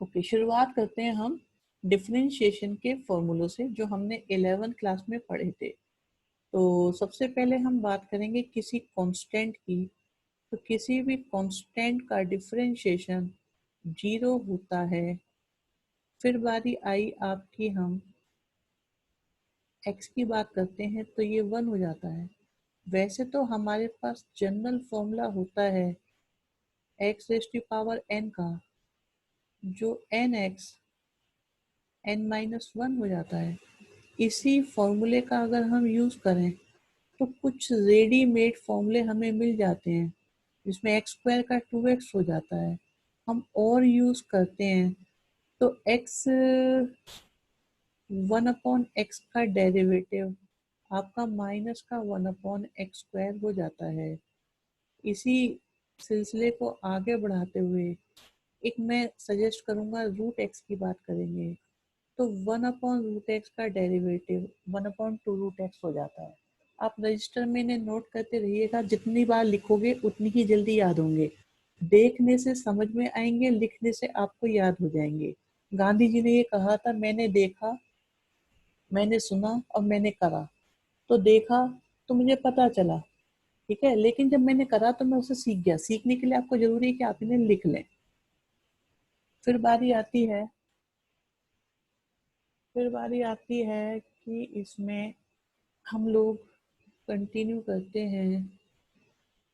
Okay, शुरुआत करते हैं हम डिफरेंशिएशन के फॉर्मूलों से जो हमने 11th क्लास में पढ़े थे। तो सबसे पहले हम बात करेंगे किसी कांस्टेंट की। तो किसी भी कांस्टेंट का डिफरेंशिएशन 0 होता है। फिर बारी आई आपकी, हम x की बात करते हैं तो ये 1 हो जाता है। वैसे तो हमारे पास जनरल फॉर्मूला होता है x raise to power n का, जो nx n-1 हो जाता है। इसी फॉर्मूले का अगर हम यूज़ करें तो कुछ रेडीमेड फॉर्मूले हमें मिल जाते हैं जिसमें एक्स स्क्वायर का 2x हो जाता है। हम और यूज़ करते हैं तो x 1/x का डेरिवेटिव आपका माइनस का 1/x² हो जाता है। इसी सिलसिले को आगे बढ़ाते हुए एक मैं सजेस्ट करूँगा, रूट एक्स की बात करेंगे तो 1/√x का डेरिवेटिव 1/2√x हो जाता है। आप रजिस्टर में इन्हें नोट करते रहिएगा, जितनी बार लिखोगे उतनी ही जल्दी याद होंगे। देखने से समझ में आएंगे, लिखने से आपको याद हो जाएंगे। गांधी जी ने ये कहा था, मैंने देखा, मैंने सुना और मैंने करा। तो देखा तो मुझे पता चला, ठीक है, लेकिन जब मैंने करा तो मैं उसे सीख गया। सीखने के लिए आपको जरूरी है कि आप इन्हें लिख लें। फिर बारी आती है कि इसमें हम लोग कंटिन्यू करते हैं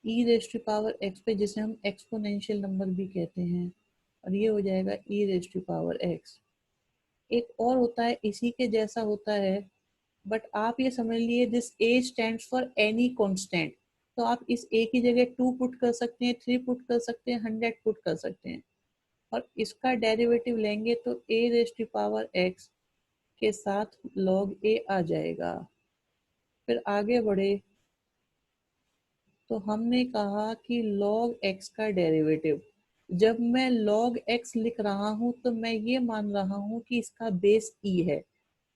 e raise to power x पे, जिसे हम एक्सपोनेंशियल नंबर भी कहते हैं, और ये हो जाएगा e raise to power x. एक और होता है, इसी के जैसा होता है, बट आप ये समझ लिए this A stands for any constant. तो आप इस ए की जगह 2 पुट कर सकते हैं, 3 पुट कर सकते हैं, 100 पुट कर सकते हैं, और इसका डेरिवेटिव लेंगे तो ए रेज़ टू पावर एक्स के साथ लॉग ए आ जाएगा। फिर आगे बढ़े तो हमने कहा कि log x का डेरिवेटिव, जब मैं log x लिख रहा हूं तो मैं ये मान रहा हूं कि इसका बेस e है,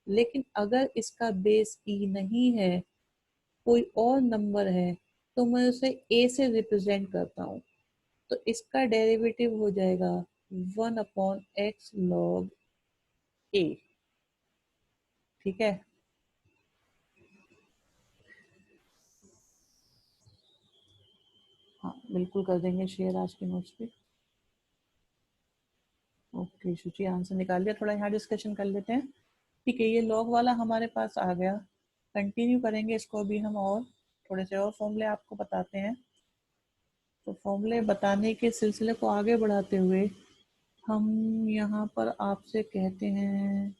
लेकिन अगर इसका बेस e नहीं है, कोई और नंबर है, तो मैं उसे a से रिप्रेजेंट करता हूं। तो इसका डेरिवेटिव हो जाएगा 1/x log a। ठीक है, हाँ बिल्कुल कर देंगे शेयर आज के नोट्स पे। ओके, शुचि आंसर निकाल लिया। थोड़ा यहाँ डिस्कशन कर लेते हैं। ठीक है, ये लॉग वाला हमारे पास आ गया। कंटिन्यू करेंगे इसको भी हम, और थोड़े से और फॉर्मूले आपको बताते हैं। तो फॉर्मूले बताने के सिलसिले को आगे बढ़ाते हुए हम यहाँ पर आपसे कहते हैं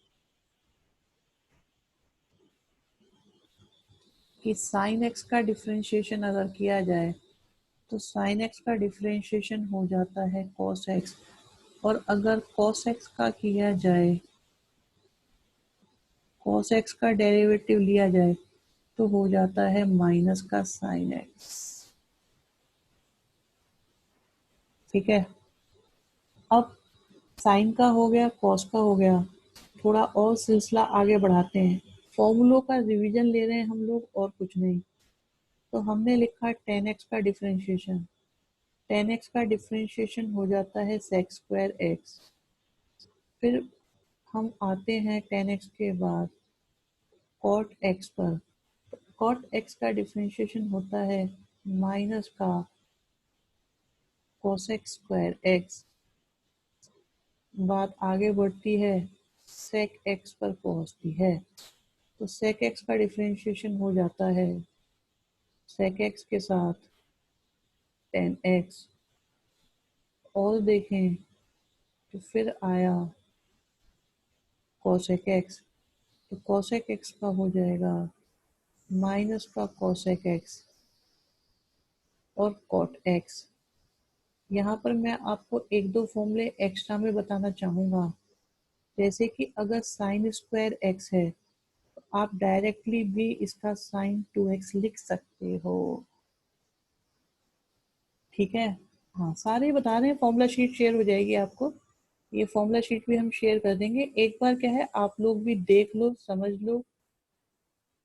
कि साइन एक्स का डिफरेंशिएशन अगर किया जाए तो साइन एक्स का डिफरेंशिएशन हो जाता है कॉस एक्स, और अगर कॉस एक्स का किया जाए, कॉस एक्स का डेरिवेटिव लिया जाए तो हो जाता है माइनस का साइन एक्स। ठीक है, अब साइन का हो गया, कॉस का हो गया, थोड़ा और सिलसिला आगे बढ़ाते हैं। फॉर्मूलों का रिवीजन ले रहे हैं हम लोग, और कुछ नहीं। तो हमने लिखा 10x का डिफरेंशिएशन, 10x का डिफरेंशिएशन हो जाता है sec स्क्वायर x। फिर हम आते हैं 10x के बाद cot x पर। cot x का डिफरेंशिएशन होता है माइनस का cosec स्क्वायर x। बात आगे बढ़ती है, sec x पर पहुंचती है, तो sec x का डिफरेंशिएशन हो जाता है sec x के साथ 10x। और देखें तो फिर आया cosec x, तो cosec x का हो जाएगा माइनस का cosec x और cot x। यहाँ पर मैं आपको एक दो फॉर्मूले एक्स्ट्रा में बताना चाहूँगा, जैसे कि अगर साइन स्क्वायर x है तो आप डायरेक्टली भी इसका साइन 2x लिख सकते हो। ठीक है, हाँ सारे बता रहे हैं। फॉर्मूला शीट शेयर हो जाएगी आपको, ये फॉर्मूला शीट भी हम शेयर कर देंगे। एक बार क्या है, आप लोग भी देख लो, समझ लो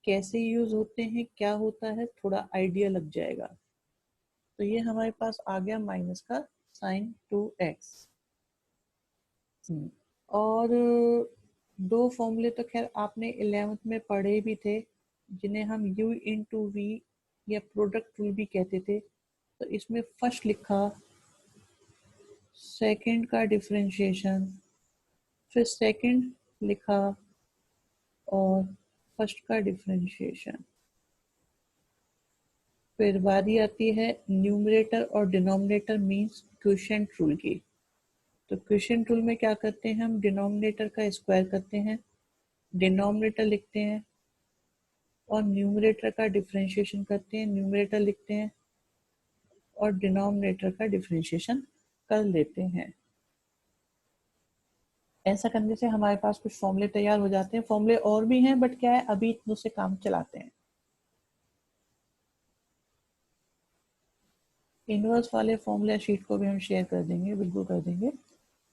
कैसे यूज होते हैं, क्या होता है, थोड़ा आइडिया लग जाएगा। तो ये हमारे पास आ गया माइनस का साइन 2x। और दो फॉर्मूले तो खैर आपने 11th में पढ़े भी थे, जिन्हें हम u इंटू वी या प्रोडक्ट रूल भी कहते थे। तो इसमें फर्स्ट लिखा, सेकंड का डिफरेंशिएशन, फिर सेकंड लिखा और फर्स्ट का डिफरेंशिएशन। फिर बारी आती है न्यूमरेटर और डिनोमिनेटर मीन्स क्वोशिएंट रूल की। तो क्वोशिएंट रूल में क्या करते हैं, हम डिनोमिनेटर का स्क्वायर करते हैं, डिनोमिनेटर लिखते हैं, और न्यूमरेटर का डिफरेंशिएशन करते हैं, न्यूमरेटर लिखते हैं और डिनोमिनेटर का डिफरेंशिएशन कर लेते हैं। ऐसा करने से हमारे पास कुछ फॉर्मूले तैयार हो जाते हैं। फॉर्मूले और भी हैं बट क्या है, अभी इतनों से काम चलाते हैं। इनवर्स वाले फॉर्मूला शीट को भी हम शेयर कर देंगे, बिल्कुल कर देंगे।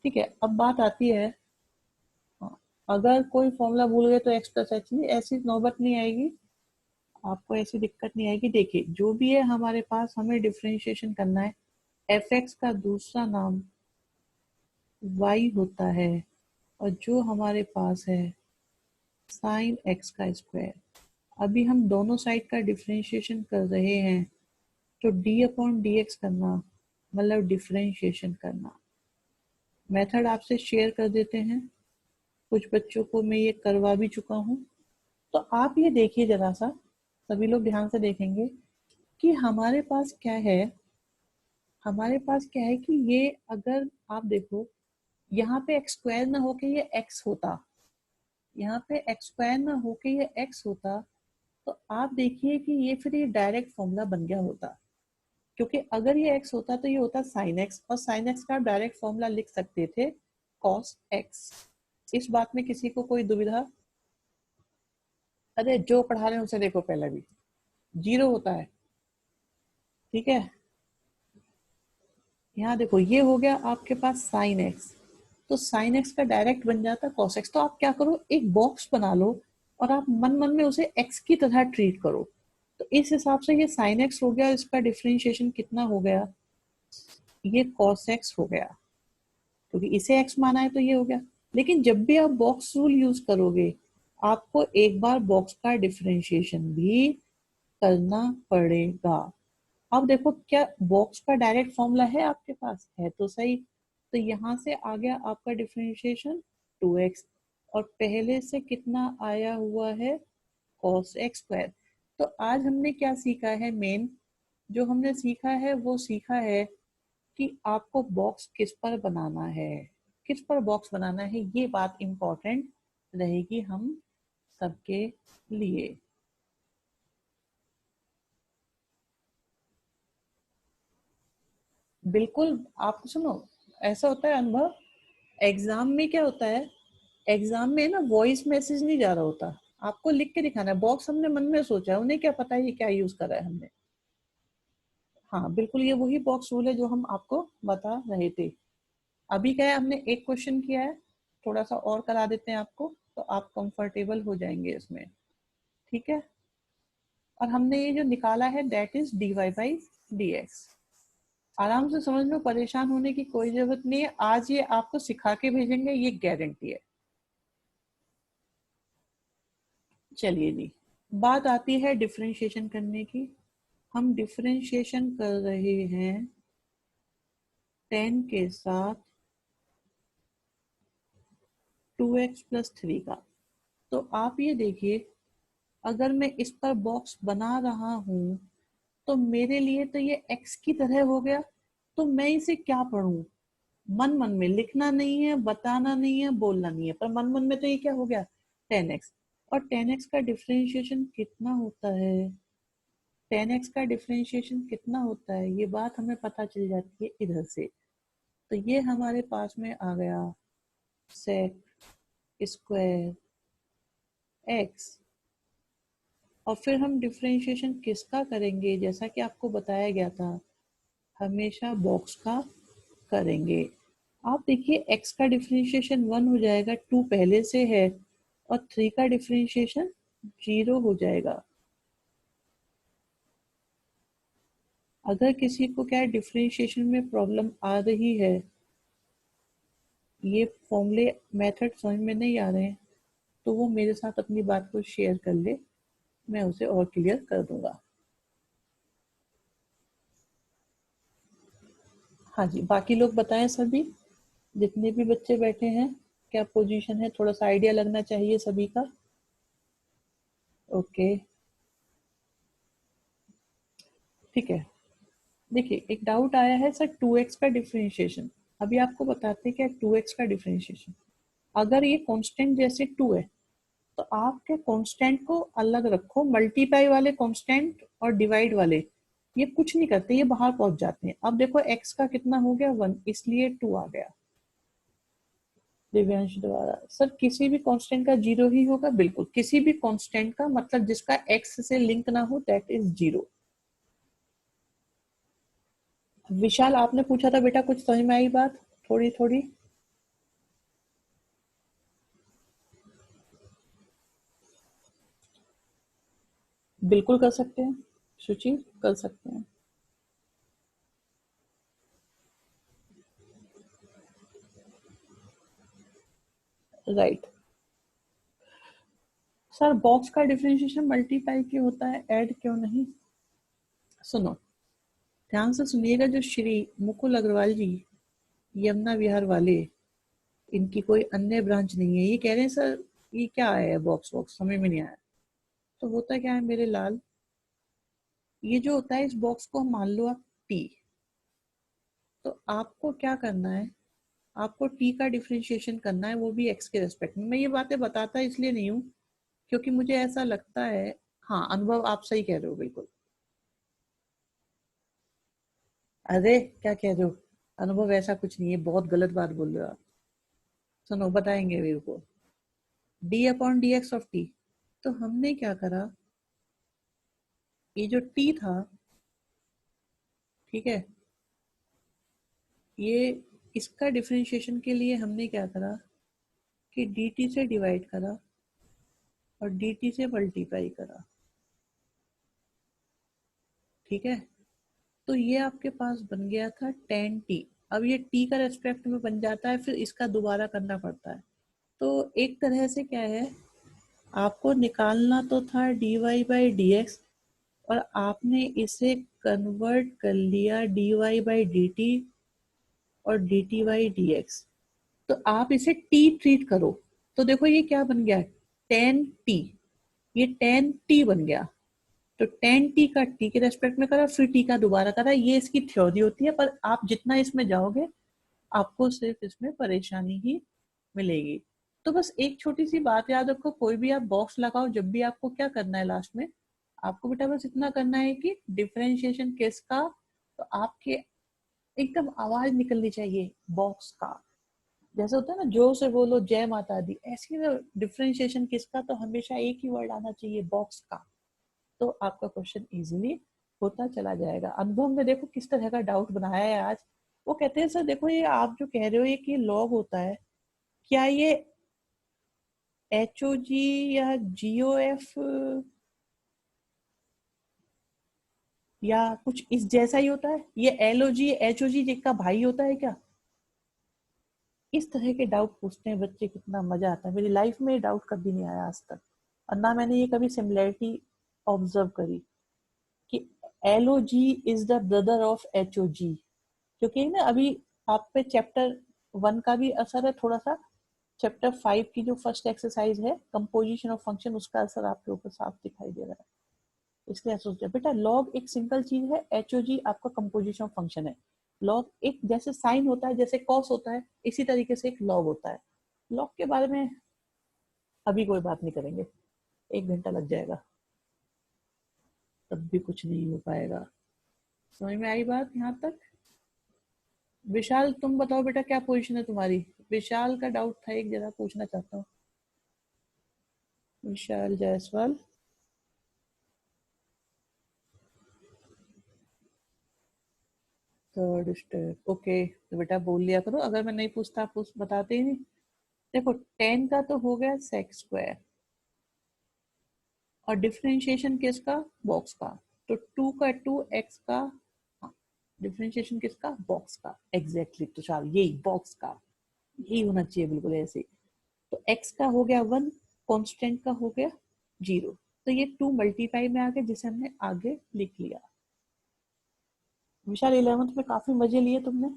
ठीक है, अब बात आती है, अगर कोई फॉर्मूला भूल गए तो एक्स प्लस एच, नहीं ऐसी नौबत नहीं आएगी, आपको ऐसी दिक्कत नहीं आएगी। देखिए जो भी है हमारे पास, हमें डिफरेंशिएशन करना है। एफ एक्स का दूसरा नाम y होता है, और जो हमारे पास है साइन एक्स का स्क्वायर। अभी हम दोनों साइड का डिफरेंशिएशन कर रहे हैं, तो डी अपॉन डी एक्स करना मतलब डिफरेंशिएशन करना। मेथड आपसे शेयर कर देते हैं, कुछ बच्चों को मैं ये करवा भी चुका हूँ। तो आप ये देखिए जरा सा, सभी लोग ध्यान से देखेंगे कि हमारे पास क्या है। हमारे पास क्या है कि ये, अगर आप देखो यहाँ पे एक्स स्क्वायर ना होके ये एक्स होता, यहाँ पे एक्स स्क्वायर ना होके ये एक्स होता, तो आप देखिए कि ये फिर ये डायरेक्ट फॉर्मूला बन गया होता। क्योंकि अगर ये एक्स होता तो ये होता साइन एक्स, और साइन एक्स का डायरेक्ट फॉर्मूला लिख सकते थे कॉस एक्स। इस बात में किसी को कोई दुविधा? अरे जो पढ़ा रहे हैं उसे देखो, पहले भी जीरो होता है। ठीक है, यहाँ देखो ये हो गया आपके पास साइन एक्स, तो साइन एक्स का डायरेक्ट बन जाता कॉस एक्स। तो आप क्या करो, एक बॉक्स बना लो और आप मन मन में उसे एक्स की तरह ट्रीट करो। तो इस हिसाब से ये साइन एक्स हो गया, इसका डिफरेंशिएशन कितना हो गया, ये कॉस एक्स हो गया, क्योंकि इसे एक्स माना है तो ये हो गया। लेकिन जब भी आप बॉक्स रूल यूज करोगे, आपको एक बार बॉक्स का डिफरेंशिएशन भी करना पड़ेगा। अब देखो क्या बॉक्स का डायरेक्ट फॉर्मूला है आपके पास, है तो सही। तो यहाँ से आ गया आपका डिफरेंशिएशन 2x, और पहले से कितना आया हुआ है, cos x स्क्वायर। तो आज हमने क्या सीखा है, मेन जो हमने सीखा है वो सीखा है कि आपको बॉक्स किस पर बनाना है, किस पर बॉक्स बनाना है, ये बात इंपॉर्टेंट रहेगी हम सबके लिए। बिल्कुल, आप सुनो, ऐसा होता है अनुभव, एग्जाम में क्या होता है, एग्जाम में ना वॉइस मैसेज नहीं जा रहा होता, आपको लिख के दिखाना है। बॉक्स हमने मन में सोचा है, उन्हें क्या पता है ये क्या यूज कर रहा है हमने। हाँ बिल्कुल, ये वही बॉक्स रूल है जो हम आपको बता रहे थे। अभी क्या है, हमने एक क्वेश्चन किया है, थोड़ा सा और करा देते हैं आपको, तो आप कंफर्टेबल हो जाएंगे इसमें। ठीक है, और हमने ये जो निकाला है that is dy by D x. आराम से समझ लो, परेशान होने की कोई जरूरत नहीं है। आज ये आपको सिखा के भेजेंगे, ये गारंटी है। चलिए जी, बात आती है डिफरेंशिएशन करने की। हम डिफरेंशिएशन कर रहे हैं 10 के साथ 2x प्लस 3 का। तो आप ये देखिए, अगर मैं इस पर बॉक्स बना रहा हूं, तो मेरे लिए तो ये x की तरह हो गया। तो मैं इसे क्या पढ़ूं, मन मन में लिखना नहीं है, बताना नहीं है, बोलना नहीं है, पर मन मन में तो ये क्या हो गया, 10x। और 10x का डिफरेंशिएशन कितना होता है, 10x का डिफरेंशिएशन कितना होता है, ये बात हमें पता चल जाती है इधर से। तो ये हमारे पास में आ गया सेक स्क्वायर एक्स। और फिर हम डिफरेंशिएशन किसका करेंगे, जैसा कि आपको बताया गया था, हमेशा बॉक्स का करेंगे। आप देखिए x का डिफरेंशिएशन 1 हो जाएगा, 2 पहले से है, और 3 का डिफरेंशिएशन 0 हो जाएगा। अगर किसी को क्या डिफरेंशिएशन में प्रॉब्लम आ रही है, ये फॉर्मूले मेथड समझ में नहीं आ रहे हैं तो वो मेरे साथ अपनी बात को शेयर कर ले, मैं उसे और क्लियर कर दूंगा। हाँ जी, बाकी लोग बताएं सभी, जितने भी बच्चे बैठे हैं, क्या पोजीशन है, थोड़ा सा आइडिया लगना चाहिए सभी का। ओके, ठीक है। देखिए एक डाउट आया है सर, 2x का डिफरेंशिएशन। अभी आपको बताते हैं क्या 2x का डिफरेंशिएशन। अगर ये कांस्टेंट जैसे 2 है तो आपके कांस्टेंट को अलग रखो, मल्टीप्लाई वाले कांस्टेंट और डिवाइड वाले ये कुछ नहीं करते, ये बाहर पहुंच जाते हैं। अब देखो x का कितना हो गया 1, इसलिए 2 आ गया। दिव्यांश द्वारा सर किसी भी कांस्टेंट का जीरो ही होगा, बिल्कुल किसी भी कांस्टेंट का, मतलब जिसका x से लिंक ना हो दैट इज जीरो। विशाल आपने पूछा था बेटा, कुछ समझ में आई बात थोड़ी थोड़ी? बिल्कुल कर सकते हैं सुचि, कर सकते हैं। राइट। सर बॉक्स का डिफरेंशिएशन मल्टीप्लाई क्यों होता है, ऐड क्यों नहीं? सुनो, ध्यान से सुनिएगा। जो श्री मुकुल अग्रवाल जी यमुना विहार वाले, इनकी कोई अन्य ब्रांच नहीं है, ये कह रहे हैं सर ये क्या है बॉक्स बॉक्स, समझ में नहीं आया। तो होता क्या है मेरे लाल, ये जो होता है इस बॉक्स को मान लो आप टी, तो आपको क्या करना है, आपको टी का डिफरेंशिएशन करना है, वो भी एक्स के रेस्पेक्ट में। मैं ये बातें बताता इसलिए नहीं हूँ क्योंकि मुझे ऐसा लगता है, हाँ अनुभव आप सही कह रहे हो बिल्कुल। अरे क्या कह रहे हो, अनुभव ऐसा कुछ नहीं है, बहुत गलत बात बोल रहे हो आप। सुनो बताएंगे मेरे को, D upon D x of T. तो हमने क्या करा, ये जो टी था, ठीक है, ये इसका डिफरेंशिएशन के लिए हमने क्या करा कि डी टी से डिवाइड करा और डी टी से मल्टीप्लाई करा, ठीक है। तो ये आपके पास बन गया था टेन टी। अब ये टी का रेस्पेक्ट में बन जाता है, फिर इसका दोबारा करना पड़ता है। तो एक तरह से क्या है, आपको निकालना तो था D Y by D X, और आपने इसे कन्वर्ट कर लिया D Y by D T और D T by D x. तो आप इसे टी ट्रीट करो, तो देखो ये क्या बन गया, टेन टी, ये टेन टी बन गया। तो टेन टी का टी के रेस्पेक्ट में करा, फिर टी का दोबारा करा, ये इसकी थ्योरी होती है। पर आप जितना इसमें जाओगे आपको सिर्फ इसमें परेशानी ही मिलेगी। तो बस एक छोटी सी बात याद रखो, कोई भी आप बॉक्स लगाओ जब भी आपको क्या करना है लास्ट में, आपको बेटा बस इतना करना है कि डिफरेंशिएशन किसका, तो आपके एकदम आवाज निकलनी चाहिए बॉक्स का। जैसे होता है ना जोर से बोलो जय माता दी, ऐसी ना डिफरेंशिएशन किसका, तो हमेशा एक ही वर्ड आना चाहिए बॉक्स का। तो आपका क्वेश्चन इजीली होता चला जाएगा। अनुभव में देखो किस तरह का डाउट बनाया है आज। वो कहते हैं सर देखो ये आप जो कह रहे हो ये कि लॉग होता है, क्या ये एच ओ जी या जीओ एफ या कुछ इस जैसा ही होता है, ये एल ओ जी एच ओ जी का भाई होता है क्या? इस तरह के डाउट पूछते हैं बच्चे, कितना मजा आता है। मेरी लाइफ में ये डाउट कभी नहीं आया आज तक, और ना मैंने ये कभी सिमिलैरिटी ऑब्जर्व करी कि L O G is the brother of H O G. क्योंकि ना अभी आप पे चैप्टर 1 का भी असर है थोड़ा सा, चैप्टर 5 की जो फर्स्ट एक्सरसाइज है कंपोजिशन ऑफ फंक्शन, उसका असर आपके ऊपर साफ दिखाई दे रहा है। इसलिए सोचते बेटा लॉग एक सिंपल चीज है, एच ओ जी आपका कंपोजिशन ऑफ फंक्शन है। लॉग एक जैसे साइन होता है, जैसे कॉस होता है, इसी तरीके से एक लॉग होता है। लॉग के बारे में अभी कोई बात नहीं करेंगे, 1 घंटा लग जाएगा, तब भी कुछ नहीं हो पाएगा। समझ में आई बात यहाँ तक? विशाल तुम बताओ बेटा क्या पोजीशन है तुम्हारी? विशाल का डाउट था एक, जरा पूछना चाहता हूँ। विशाल जायसवाल, थर्ड स्टेप, ओके। तो बेटा बोल लिया करो, अगर मैं नहीं पूछता आप बताते ही नहीं। देखो 10 का तो हो गया सेक स्क्वायर, और डिफरेंशिएशन किसका, बॉक्स का। तो 2 का 2 x का, हाँ डिफरेंशिएशन किसका, बॉक्स का, एग्जैक्टली। तो चल यही बॉक्स का, यही होना चाहिए बिल्कुल ऐसे। तो x का हो गया 1, कांस्टेंट का हो गया 0, तो ये 2 मल्टीप्लाई में आ गया जिसे हमने आगे लिख लिया। विशाल 11th में काफी मजे लिए तुमने,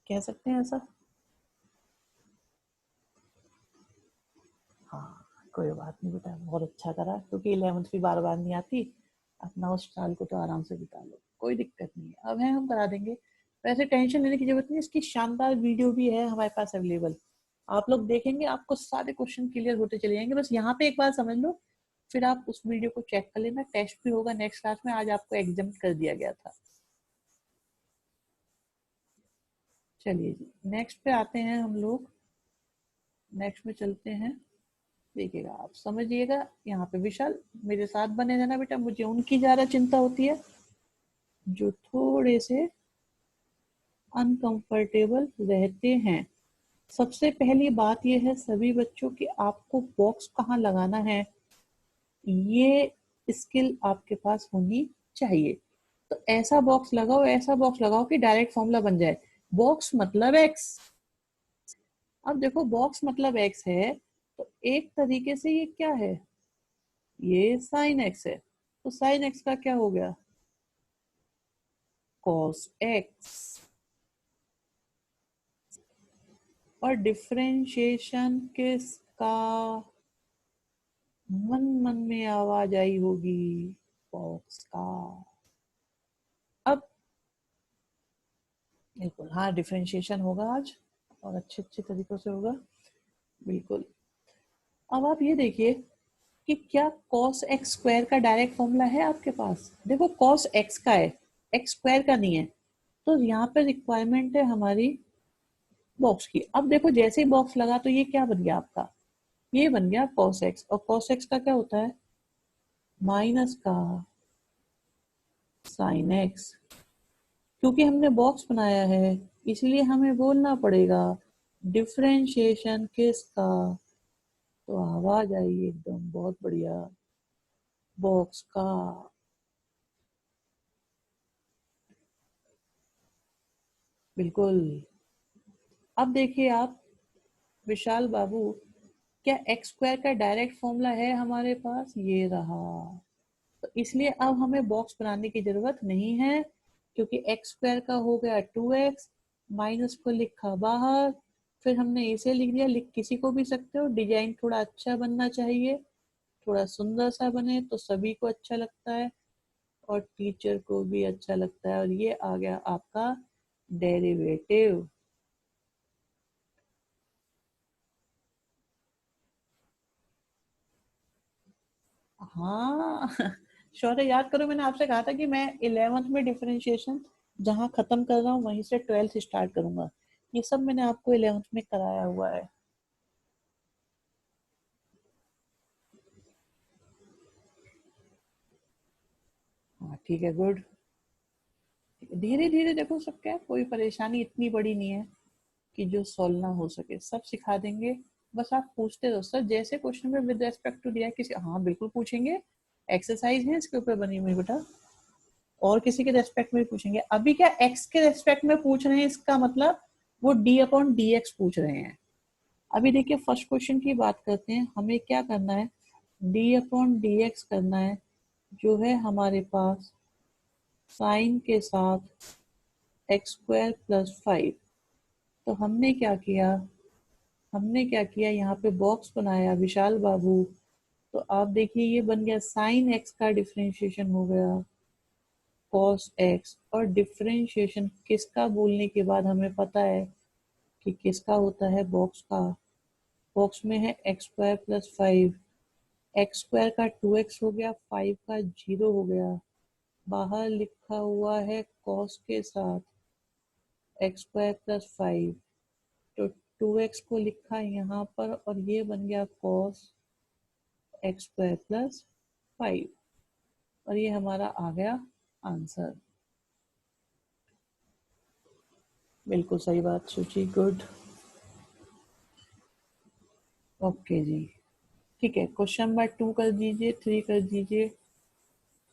कह सकते हैं ऐसा। हाँ कोई बात नहीं बेटा, बहुत अच्छा करा, क्योंकि 11th भी बार बार नहीं आती, अपना उस साल को तो आराम से बिता लो, कोई दिक्कत नहीं है। अब है हम करा देंगे, वैसे टेंशन लेने की जरूरत नहीं, इसकी शानदार वीडियो भी है हमारे पास अवेलेबल, आप लोग देखेंगे आपको सारे क्वेश्चन क्लियर होते चले जाएंगे। बस यहाँ पे एक बार समझ लो, फिर आप उस वीडियो को चेक कर लेना। टेस्ट भी होगा नेक्स्ट क्लास में, आज आपको एग्जाम कर दिया गया था। चलिए जी, नेक्स्ट पे आते हैं हम लोग, नेक्स्ट में चलते हैं। देखिएगा आप समझिएगा, यहाँ पे विशाल मेरे साथ बने रहना बेटा, मुझे उनकी ज्यादा चिंता होती है जो थोड़े से अनकंफर्टेबल रहते हैं। सबसे पहली बात यह है सभी बच्चों की, आपको बॉक्स कहाँ लगाना है ये स्किल आपके पास होनी चाहिए। तो ऐसा बॉक्स लगाओ, ऐसा बॉक्स लगाओ कि डायरेक्ट फॉर्मूला बन जाए। बॉक्स मतलब एक्स, अब देखो बॉक्स मतलब एक्स है, तो एक तरीके से ये क्या है, ये साइन एक्स है, तो साइन एक्स का क्या हो गया, कॉस एक्स। और डिफरेंशिएशन किसका, मन मन में आवाज आई होगी, बॉक्स का। अब बिल्कुल हाँ, डिफरेंशिएशन होगा आज, और अच्छे अच्छे तरीकों से होगा बिल्कुल। अब आप ये देखिए कि क्या cos x स्क्वायर का डायरेक्ट फॉर्मूला है आपके पास। देखो cos x का है, x स्क्वायर का नहीं है, तो यहाँ पे रिक्वायरमेंट है हमारी बॉक्स की। अब देखो जैसे ही बॉक्स लगा तो ये क्या बन गया आपका, ये बन गया cos x, और cos x का क्या होता है, माइनस का sin x। क्योंकि हमने बॉक्स बनाया है इसलिए हमें बोलना पड़ेगा डिफरेंशिएशन किसका, तो आवाज आई एकदम बहुत बढ़िया, बॉक्स का। बिल्कुल। अब देखिए आप विशाल बाबू, क्या एक्स स्क्वायर का डायरेक्ट फॉर्मूला है हमारे पास, ये रहा, तो इसलिए अब हमें बॉक्स बनाने की जरूरत नहीं है, क्योंकि एक्स स्क्वायर का हो गया 2x, माइनस को लिखा बाहर, फिर हमने इसे लिख दिया, लिख किसी को भी सकते हो, डिजाइन थोड़ा अच्छा बनना चाहिए, थोड़ा सुंदर सा बने तो सभी को अच्छा लगता है और टीचर को भी अच्छा लगता है, और ये आ गया आपका डेरिवेटिव। हाँ शौर्य याद करो, मैंने आपसे कहा था कि मैं 11th में डिफरेंशिएशन जहाँ खत्म कर रहा हूँ वहीं से 12th स्टार्ट करूंगा, ये सब मैंने आपको 11th में कराया हुआ है। हाँ ठीक है, गुड। धीरे धीरे देखो, सब क्या है, कोई परेशानी इतनी बड़ी नहीं है कि जो सॉल्व ना हो सके, सब सिखा देंगे। बस आप पूछते रहो सर, जैसे क्वेश्चन में विद रेस्पेक्ट टू दिया किसी, हाँ बिल्कुल पूछेंगे, एक्सरसाइज है इसके ऊपर बनी हुई बेटा, और किसी के रेस्पेक्ट में भी पूछेंगे। अभी क्या एक्स के रेस्पेक्ट में पूछ रहे हैं, इसका मतलब वो डी अपॉन डी एक्स पूछ रहे हैं। अभी देखिए फर्स्ट क्वेश्चन की बात करते हैं, हमें क्या करना है, डी अपॉन डी एक्स करना है, जो है हमारे पास साइन के साथ एक्स स्क्वायर प्लस 5। तो हमने क्या किया, यहाँ पे बॉक्स बनाया विशाल बाबू, तो आप देखिए ये बन गया साइन एक्स का डिफरेंशिएशन हो गया cos x, और डिफरेंशिएशन किसका बोलने के बाद हमें पता है कि किसका होता है, बॉक्स का। बॉक्स में है x square plus 5, x square का 2x हो गया, 5 का 0 हो गया, बाहर लिखा हुआ है cos के साथ एक्स स्क्वायर प्लस 5, तो 2x को लिखा यहाँ पर और ये बन गया cos एक्स स्क्वायर प्लस 5, और ये हमारा आ गया आंसर। बिल्कुल सही बात सूची, गुड। ओके जी, ठीक है, क्वेश्चन नंबर 2 कर दीजिए, 3 कर दीजिए,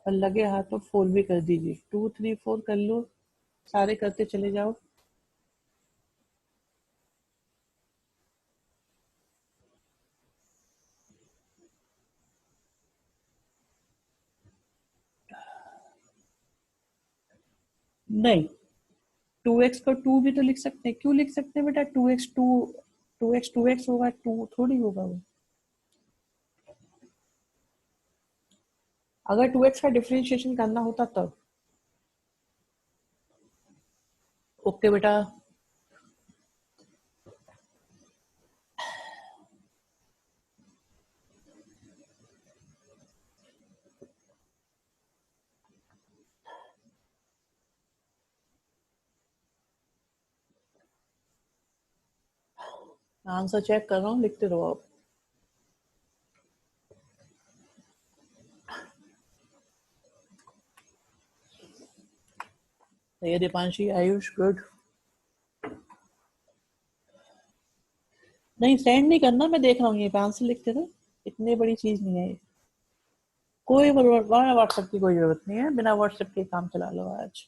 और लगे हाथों 4 भी कर दीजिए, 2 3 4 कर लो, सारे करते चले जाओ। नहीं, 2x को 2 भी तो लिख सकते हैं। क्यों लिख सकते हैं बेटा? 2x 2x होगा, 2 थोड़ी होगा वो। अगर 2x का डिफरेंशिएशन करना होता तब। ओके बेटा। आंसर चेक कर रहा हूँ, लिखते रहो आप। ये दीपांशी, आयुष, गुड। नहीं सेंड नहीं करना, मैं देख रहा हूँ, ये पे आंसर लिखते रहो, इतनी बड़ी चीज नहीं है ये। कोई व्हाट्सएप की कोई जरूरत नहीं है, बिना व्हाट्सएप के काम चला लो आज।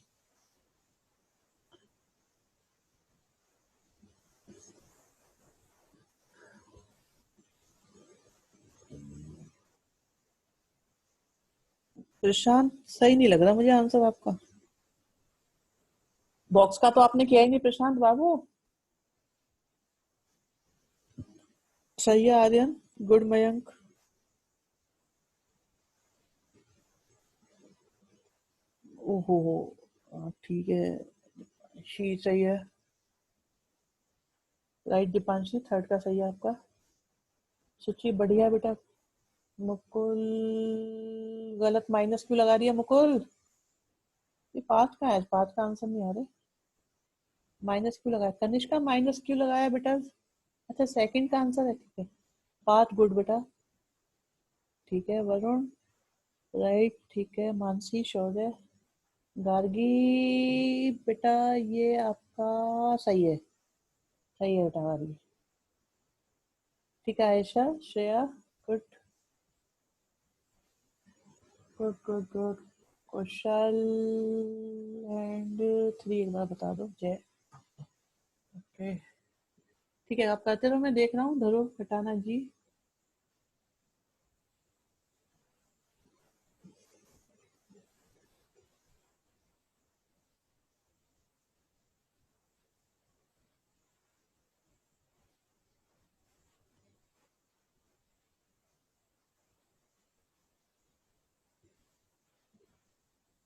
प्रशांत, सही नहीं लग रहा मुझे आंसर आपका। बॉक्स का तो आपने किया ही नहीं प्रशांत बाबू। सही है आर्यन, गुड मयंक। ओहो, ठीक है। शी सही है। राइट दीपांशी, थर्ड का सही है आपका। सुची बढ़िया बेटा। मुकुल, गलत, माइनस क्यों लगा रही है मुकुल? ये पांच का है, पांच का आंसर नहीं आ रहा। माइनस क्यों लगाया कनिष्का? माइनस क्यों लगाया बेटा? अच्छा सेकंड का आंसर है, ठीक है। पांच, गुड बेटा। ठीक है वरुण, राइट, ठीक है। मानसी, शौर्य, गार्गी बेटा, ये आपका सही है। सही है बेटा गार्गी। ठीक है Ayesha, Shreya, good good good good. Kaushal and three एक बार बता दो जय। ओके ठीक है, आप करते रहो, मैं देख रहा हूँ। धरो हटाना जी।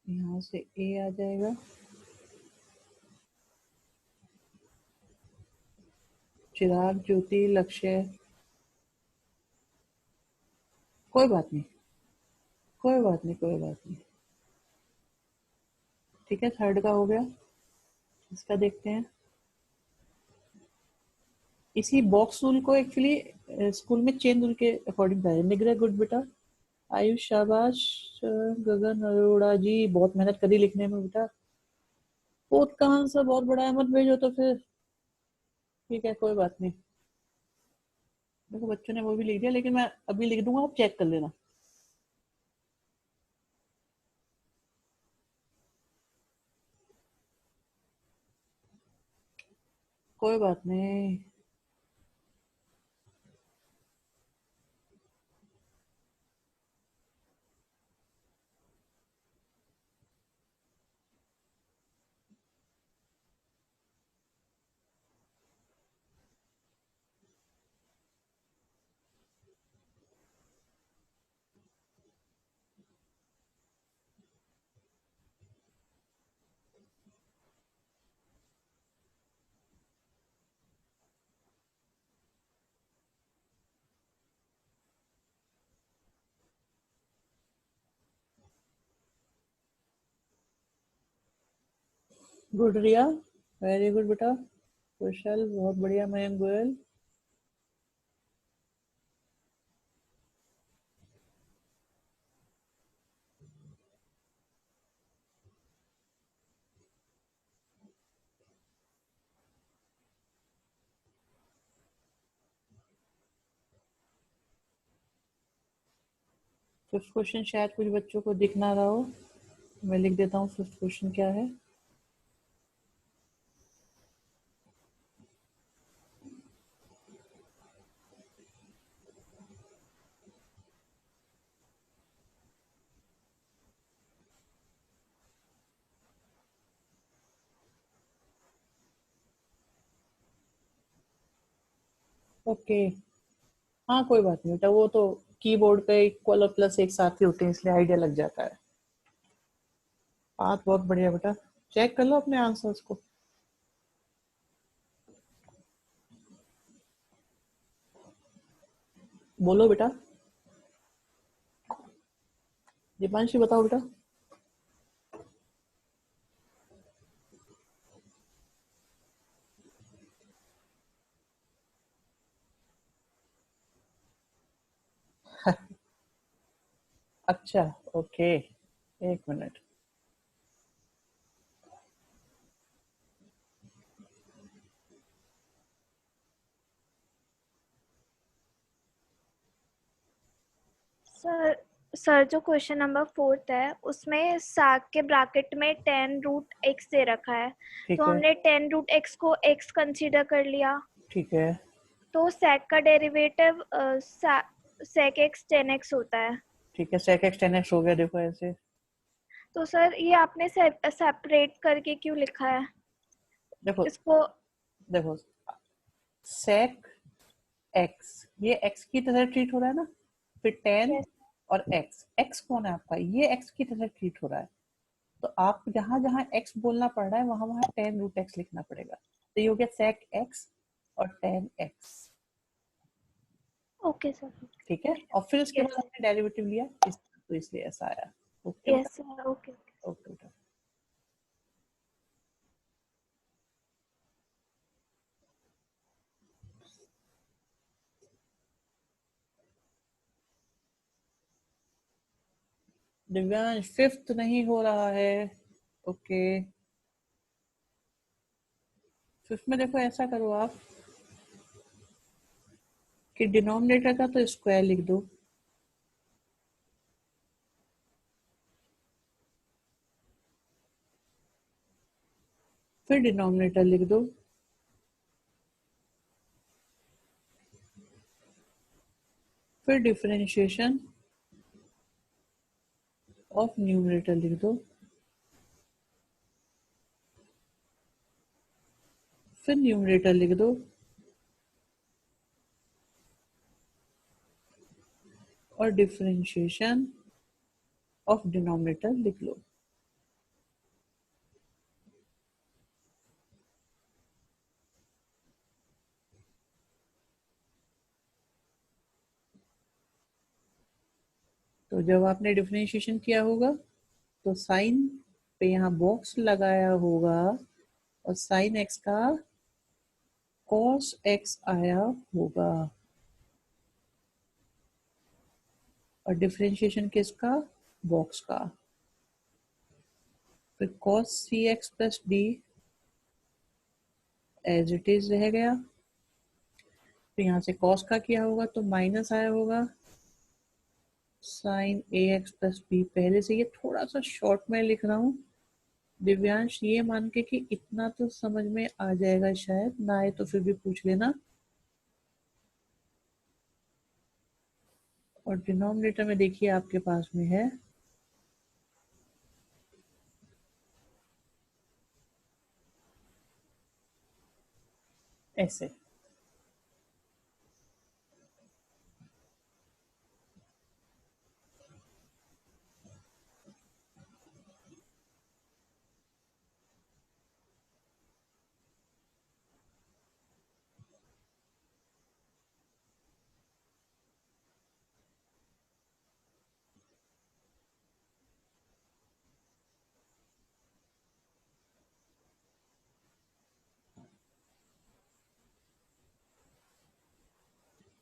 यहाँ से ए आ जाएगा। चिराग, ज्योति, लक्ष्य, कोई बात नहीं, कोई बात नहीं, कोई बात नहीं। ठीक है, थर्ड का हो गया। इसका देखते हैं। इसी बॉक्स रूल को एक्चुअली स्कूल में चेन रूल के अकॉर्डिंग था। निग्रह, गुड बेटा। आयुष, शाबाश। गगन, अरोड़ा जी, बहुत मेहनत करी लिखने में बेटा। फोर्थ का आंसर बहुत बड़ा है, मत भेजो तो फिर। ठीक है, कोई बात नहीं। देखो बच्चों ने वो भी लिख दिया, लेकिन मैं अभी लिख दूंगा, आप चेक कर लेना। कोई बात नहीं। गुड रिया, वेरी गुड बेटा। कुशल, बहुत बढ़िया। मयंक गोयल। फिफ्थ क्वेश्चन शायद कुछ बच्चों को दिख ना रहा हो, मैं लिख देता हूँ फिफ्थ क्वेश्चन क्या है। ओके, हाँ कोई बात नहीं बेटा, वो तो कीबोर्ड पे इक्वल और प्लस एक साथ ही होते हैं, इसलिए आइडिया लग जाता है। बात बहुत बढ़िया बेटा, चेक कर लो अपने आंसर्स को। बोलो बेटा, दीपांशी बताओ बेटा। अच्छा, ओके, एक मिनट। सर सर जो क्वेश्चन नंबर 4 है उसमें साग के ब्रैकेट में 10√x दे रखा है, तो ठीक है, हमने 10√x को x कंसीडर कर लिया, ठीक है, तो sec का डेरिवेटिव sec x 10x होता है। ठीक है, sec x tan x हो गया, देखो ऐसे। तो सर ये आपने सेपरेट करके क्यों लिखा है देखो, इसको? देखो, sec x, ये x की तरह ट्रीट हो रहा है ना, फिर tan यस। और x कौन है आपका, ये x की तरह ट्रीट हो रहा है, तो आप जहां जहां x बोलना पड़ रहा है वहां वहां tan√x लिखना पड़ेगा, तो ये हो गया sec x और tan x। Okay sir. ठीक है, और फिर उसके बाद यस हमने डेरिवेटिव लिया तो इसलिए ऐसा आया। ओके बेटा, यस सर। ओके। ओके बेटा। दिव्यांश फिफ्थ नहीं हो रहा है। ओके, फिफ्थ में देखो ऐसा करो आप कि डिनोमिनेटर का तो स्क्वायर लिख दो, फिर डिनोमिनेटर लिख दो, फिर डिफरेंशिएशन ऑफ न्यूमरेटर लिख दो, फिर न्यूमरेटर लिख दो, और डिफरेंशिएशन ऑफ डिनोमिनेटर लिख लो। तो जब आपने डिफरेंशिएशन किया होगा तो साइन पे यहाँ बॉक्स लगाया होगा, और साइन एक्स का कॉस एक्स आया होगा, और डिफरेंशिएशन किसका, बॉक्स का, फिर cos c x plus d as it is रह गया, फिर यहाँ से कॉस का किया होगा तो माइनस आया होगा साइन ए एक्स प्लस बी। पहले से ये थोड़ा सा शॉर्ट में लिख रहा हूँ दिव्यांश, ये मान के कि इतना तो समझ में आ जाएगा, शायद ना आए तो फिर भी पूछ लेना। और डिनोमिनेटर में देखिए आपके पास में है ऐसे।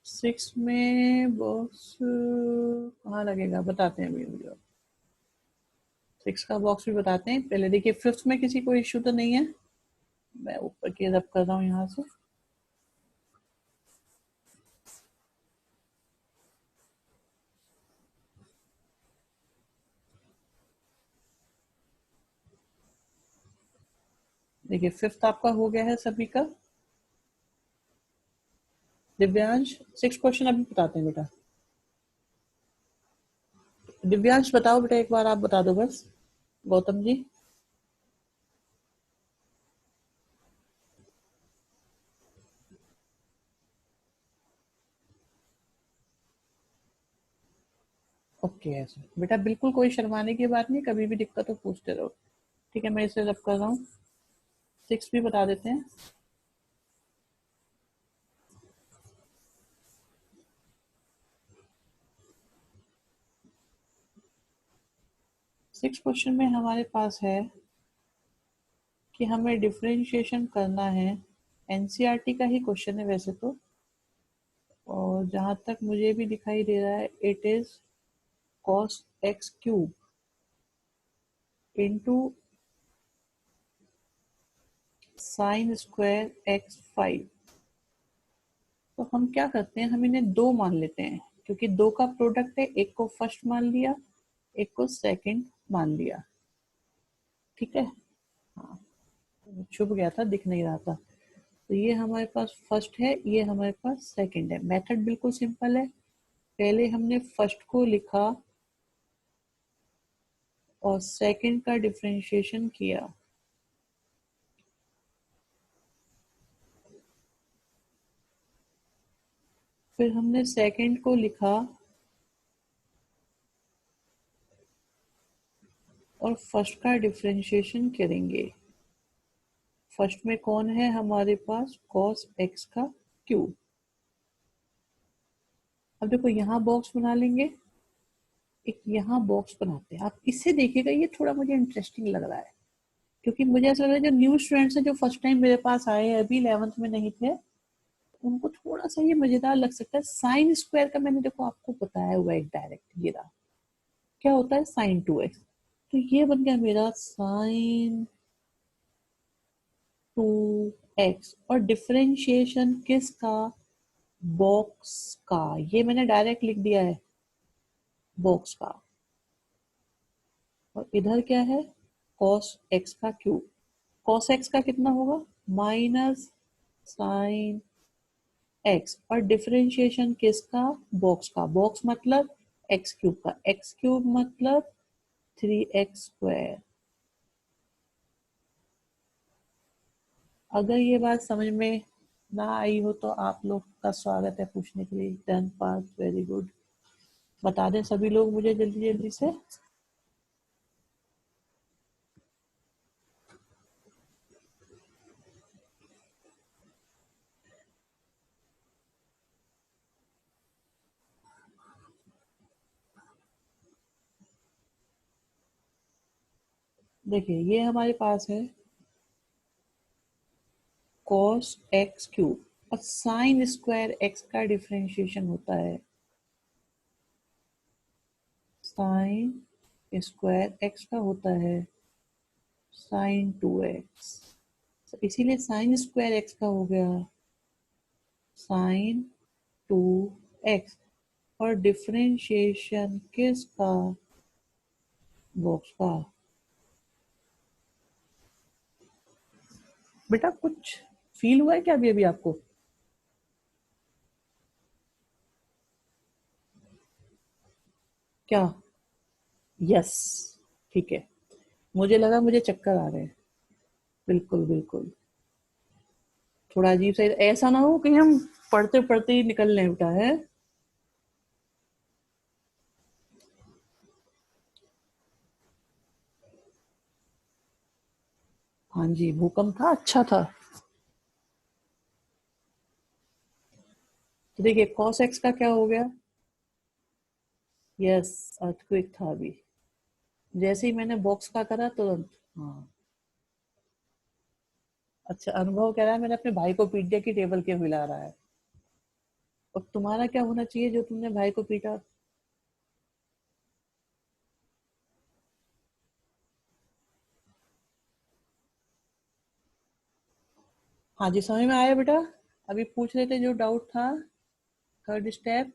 सिक्स में बॉक्स कहाँ लगेगा बताते हैं अभी मुझे, सिक्स का बॉक्स भी बताते हैं। पहले देखिए फिफ्थ में किसी को इश्यू तो नहीं है, मैं ऊपर की रब कर रहा हूँ यहाँ से। देखिए फिफ्थ आपका हो गया है सभी का। दिव्यांश सिक्स क्वेश्चन अभी बताते हैं बेटा। दिव्यांश बताओ बेटा, एक बार आप बता दो बस। गौतम जी, ओके ऐसे बेटा, बिल्कुल कोई शर्माने की बात नहीं, कभी भी दिक्कत हो पूछते रहो। ठीक है, मैं इसे रब कर रहा हूँ। 6 भी बता देते हैं। सिक्स क्वेश्चन में हमारे पास है कि हमें डिफरेंशिएशन करना है। एनसीईआरटी का ही क्वेश्चन है वैसे तो, और जहां तक मुझे भी दिखाई दे रहा है, it is cos x cube into sine square x5। तो हम क्या करते हैं, हम इन्हें दो मान लेते हैं, क्योंकि दो का प्रोडक्ट है, एक को फर्स्ट मान लिया, एक को सेकंड मान लिया। ठीक है, हाँ, छुप गया था, दिख नहीं रहा था। तो ये हमारे पास फर्स्ट है, ये हमारे पास सेकंड है। मेथड बिल्कुल सिंपल है। पहले हमने फर्स्ट को लिखा और सेकंड का डिफरेंशिएशन किया। फिर हमने सेकंड को लिखा और फर्स्ट का डिफरेंशिएशन करेंगे। फर्स्ट में कौन है हमारे पास, cos x का क्यूब। अब देखो यहाँ बॉक्स बना लेंगे, एक यहाँ बॉक्स बनाते हैं। आप इससे देखिएगा, ये थोड़ा मुझे इंटरेस्टिंग लग रहा है, क्योंकि मुझे ऐसा लग रहा है जो न्यू स्टूडेंट्स हैं, जो फर्स्ट टाइम मेरे पास आए हैं, अभी 11th में नहीं थे, उनको थोड़ा सा ये मजेदार लग सकता है। साइन स्क्वायर का मैंने देखो आपको बताया हुआ है डायरेक्ट, ये रहा। क्या होता है, साइन 2x। तो ये बन गया मेरा साइन 2x, और डिफरेंशिएशन किसका, बॉक्स का। ये मैंने डायरेक्ट लिख दिया है, बॉक्स का। और इधर क्या है, cos x का क्यूब। cos x का कितना होगा, माइनस साइन x, और डिफरेंशिएशन किसका, बॉक्स का। बॉक्स मतलब x क्यूब का, x क्यूब मतलब 3x स्क्वायर। अगर ये बात समझ में ना आई हो तो आप लोग का स्वागत है पूछने के लिए। डन, पास, वेरी गुड। बता दें सभी लोग मुझे जल्दी जल्दी से। देखिए ये हमारे पास है cos x क्यूब, और साइन स्क्वायर x का डिफरेंशिएशन होता है साइन स्क्वायर x का होता है साइन 2x। इसीलिए साइन स्क्वायर x का हो गया साइन 2x, और डिफरेंशिएशन किसका, बॉक्स का। बेटा कुछ फील हुआ है क्या अभी अभी आपको? क्या? यस, ठीक है। मुझे लगा मुझे चक्कर आ रहे हैं। बिल्कुल बिल्कुल, थोड़ा अजीब सा, ऐसा ना हो कि हम पढ़ते पढ़ते ही निकल लें बेटा, है। हाँ जी, भूकंप था, अच्छा था। तो देखिए cos x का क्या हो गया, यस, अर्थक्वेक था अभी, जैसे ही मैंने बॉक्स का करा तुरंत। हाँ, अच्छा अनुभव कह रहा है मैंने अपने भाई को पीट दिया कि टेबल क्यों हिला रहा है। और तुम्हारा क्या होना चाहिए जो तुमने भाई को पीटा? हाँ जी, समझ में आया बेटा। अभी पूछ रहे थे जो डाउट था, थर्ड स्टेप।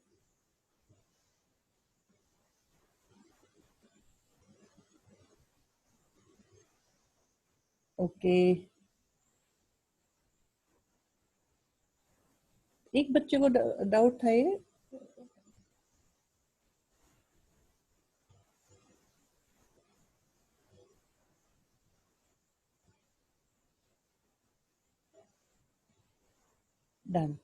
ओके, एक बच्चे को डाउट था ये। डन।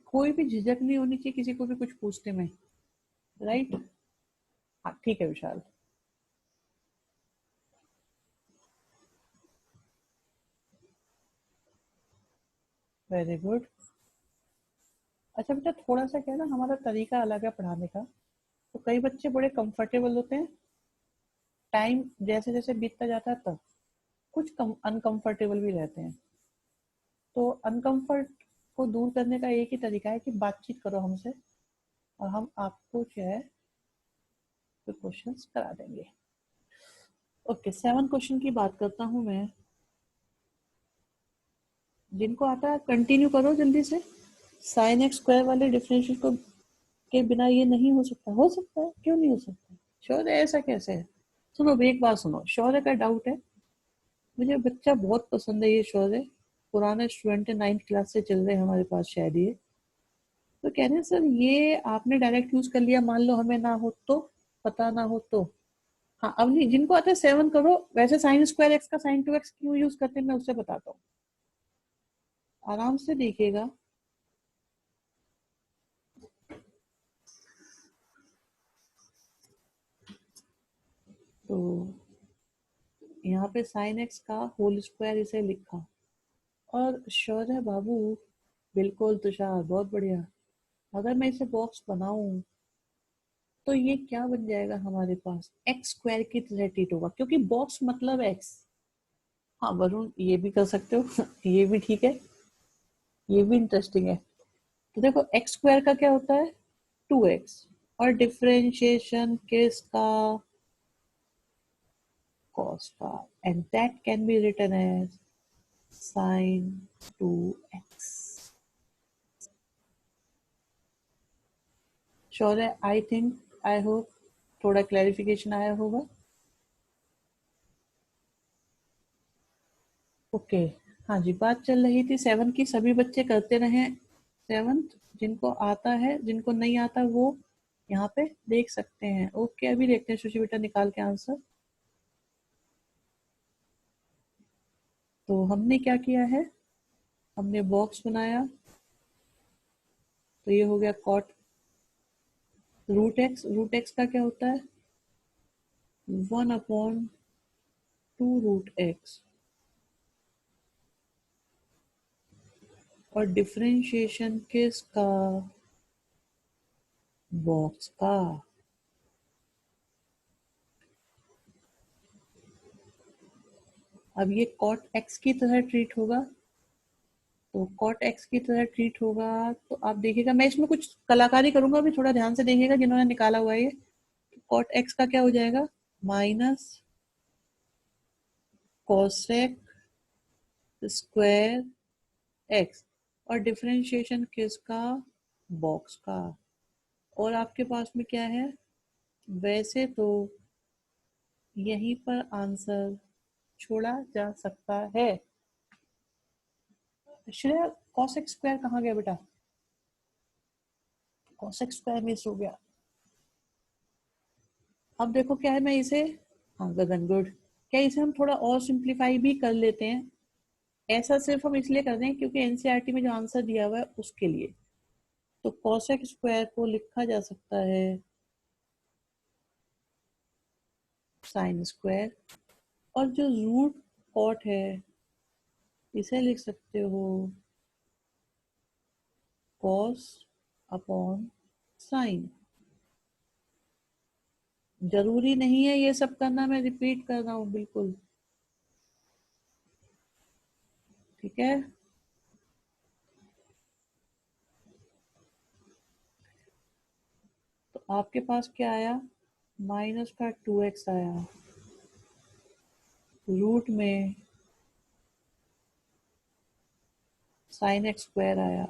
कोई भी झिझक नहीं होनी चाहिए किसी को भी कुछ पूछने में। राइट? हाँ ठीक है विशाल। Very good. अच्छा बेटा, थोड़ा सा क्या है ना, हमारा तरीका अलग है पढ़ाने का, तो कई बच्चे बड़े कंफर्टेबल होते हैं, टाइम जैसे जैसे बीतता जाता है तब कुछ अनकंफर्टेबल भी रहते हैं। तो अनकंफर्ट को दूर करने का एक ही तरीका है कि बातचीत करो हमसे, और हम आपको जो है तो क्वेश्चंस करा देंगे। ओके, 7 क्वेश्चन की बात करता हूँ मैं। जिनको आता है कंटिन्यू करो जल्दी से। साइन एक्स स्क्वायर वाले डिफरेंशियल को के बिना ये नहीं हो सकता। हो सकता है, क्यों नहीं हो सकता? शौर्य ऐसा कैसे है? सुनो एक बात सुनो, शौर्य का डाउट है, मुझे बच्चा बहुत पसंद है ये शौर्य, पुराने स्टूडेंट है, 9th क्लास से चल रहे हैं हमारे पास शायद ये। तो कह रहे हैं सर ये आपने डायरेक्ट यूज कर लिया, मान लो हमें ना हो तो, पता ना हो तो। हाँ अब नहीं, जिनको आता है 7 करो। वैसे साइन स्क्वायर एक्स का साइन 2x क्यों यूज करते हैं मैं उससे बताता हूँ, आराम से देखिएगा। तो यहाँ पे साइन एक्स का होल स्क्वायर इसे लिखा, और शौर्य बाबू, बिल्कुल तुषार, बहुत बढ़िया। अगर मैं इसे बॉक्स बनाऊं तो ये क्या बन जाएगा हमारे पास, एक्स स्क्वायर की तरह ट्रीट होगा, क्योंकि बॉक्स मतलब एक्स। हाँ वरुण, ये भी कर सकते हो ये भी ठीक है, ये भी इंटरेस्टिंग है। तो देखो एक्स स्क्वायर का क्या होता है, 2x, और डिफरेंशिएशन किसका, cos का, and that can be written as sin 2x। Shaurya, I think, I hope थोड़ा क्लैरिफिकेशन आया होगा। ओके, हाँ जी, बात चल रही थी 7 की, सभी बच्चे करते रहे 7th, जिनको आता है, जिनको नहीं आता वो यहाँ पे देख सकते हैं। ओके, अभी देखते हैं सुशी बेटा निकाल के आंसर। तो हमने क्या किया है, हमने बॉक्स बनाया, तो ये हो गया cot root x. Root x का क्या होता है, 1/2 रूट एक्स, और डिफरेंशिएशन किसका, बॉक्स का। अब ये कॉट एक्स की तरह ट्रीट होगा, तो कॉट एक्स की तरह ट्रीट होगा। तो आप देखिएगा, मैं इसमें कुछ कलाकारी करूंगा, अभी थोड़ा ध्यान से देखिएगा जिन्होंने निकाला हुआ है ये। कॉट एक्स का क्या हो जाएगा, माइनस कोसेक स्क्वायर एक्स, और डिफरेंशिएशन किसका, बॉक्स का। और आपके पास में क्या है, वैसे तो यहीं पर आंसर छोड़ा जा सकता है। श्रेया, कॉसेक स्क्वायर कहाँ गया बेटा, कॉसेक स्क्वायर मिस हो गया। अब देखो क्या है, मैं इसे, हाँ गगन गुड, क्या इसे हम थोड़ा और सिंप्लीफाई भी कर लेते हैं। ऐसा सिर्फ हम इसलिए कर रहे हैं क्योंकि एनसीईआरटी में जो आंसर दिया हुआ है उसके लिए। तो कॉसेक स्क्वायर को लिखा जा सकता है साइन स्क्वायर, और जो रूट कॉट है इसे लिख सकते हो कॉस अपॉन साइन। जरूरी नहीं है ये सब करना, मैं रिपीट कर रहा हूँ बिल्कुल, ठीक है। तो आपके पास क्या आया, माइनस का 2x आया, रूट में साइन एक्स स्क्वायर आया।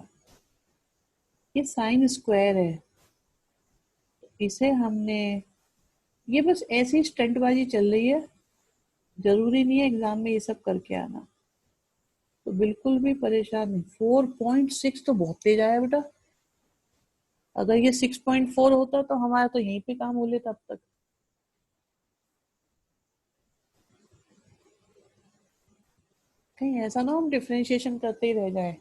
ये साइन स्क्वायर है, इसे हमने, ये बस ऐसी स्टंटबाजी चल रही है, जरूरी नहीं है एग्जाम में ये सब करके आना, तो बिल्कुल भी परेशान नहीं। 4.6 तो बहुत तेज आया बेटा, अगर ये 6.4 होता तो हमारा तो यहीं पे काम हो लेता अब तक। कहीं ऐसा ना हम डिफरेंशिएशन करते ही रह जाए।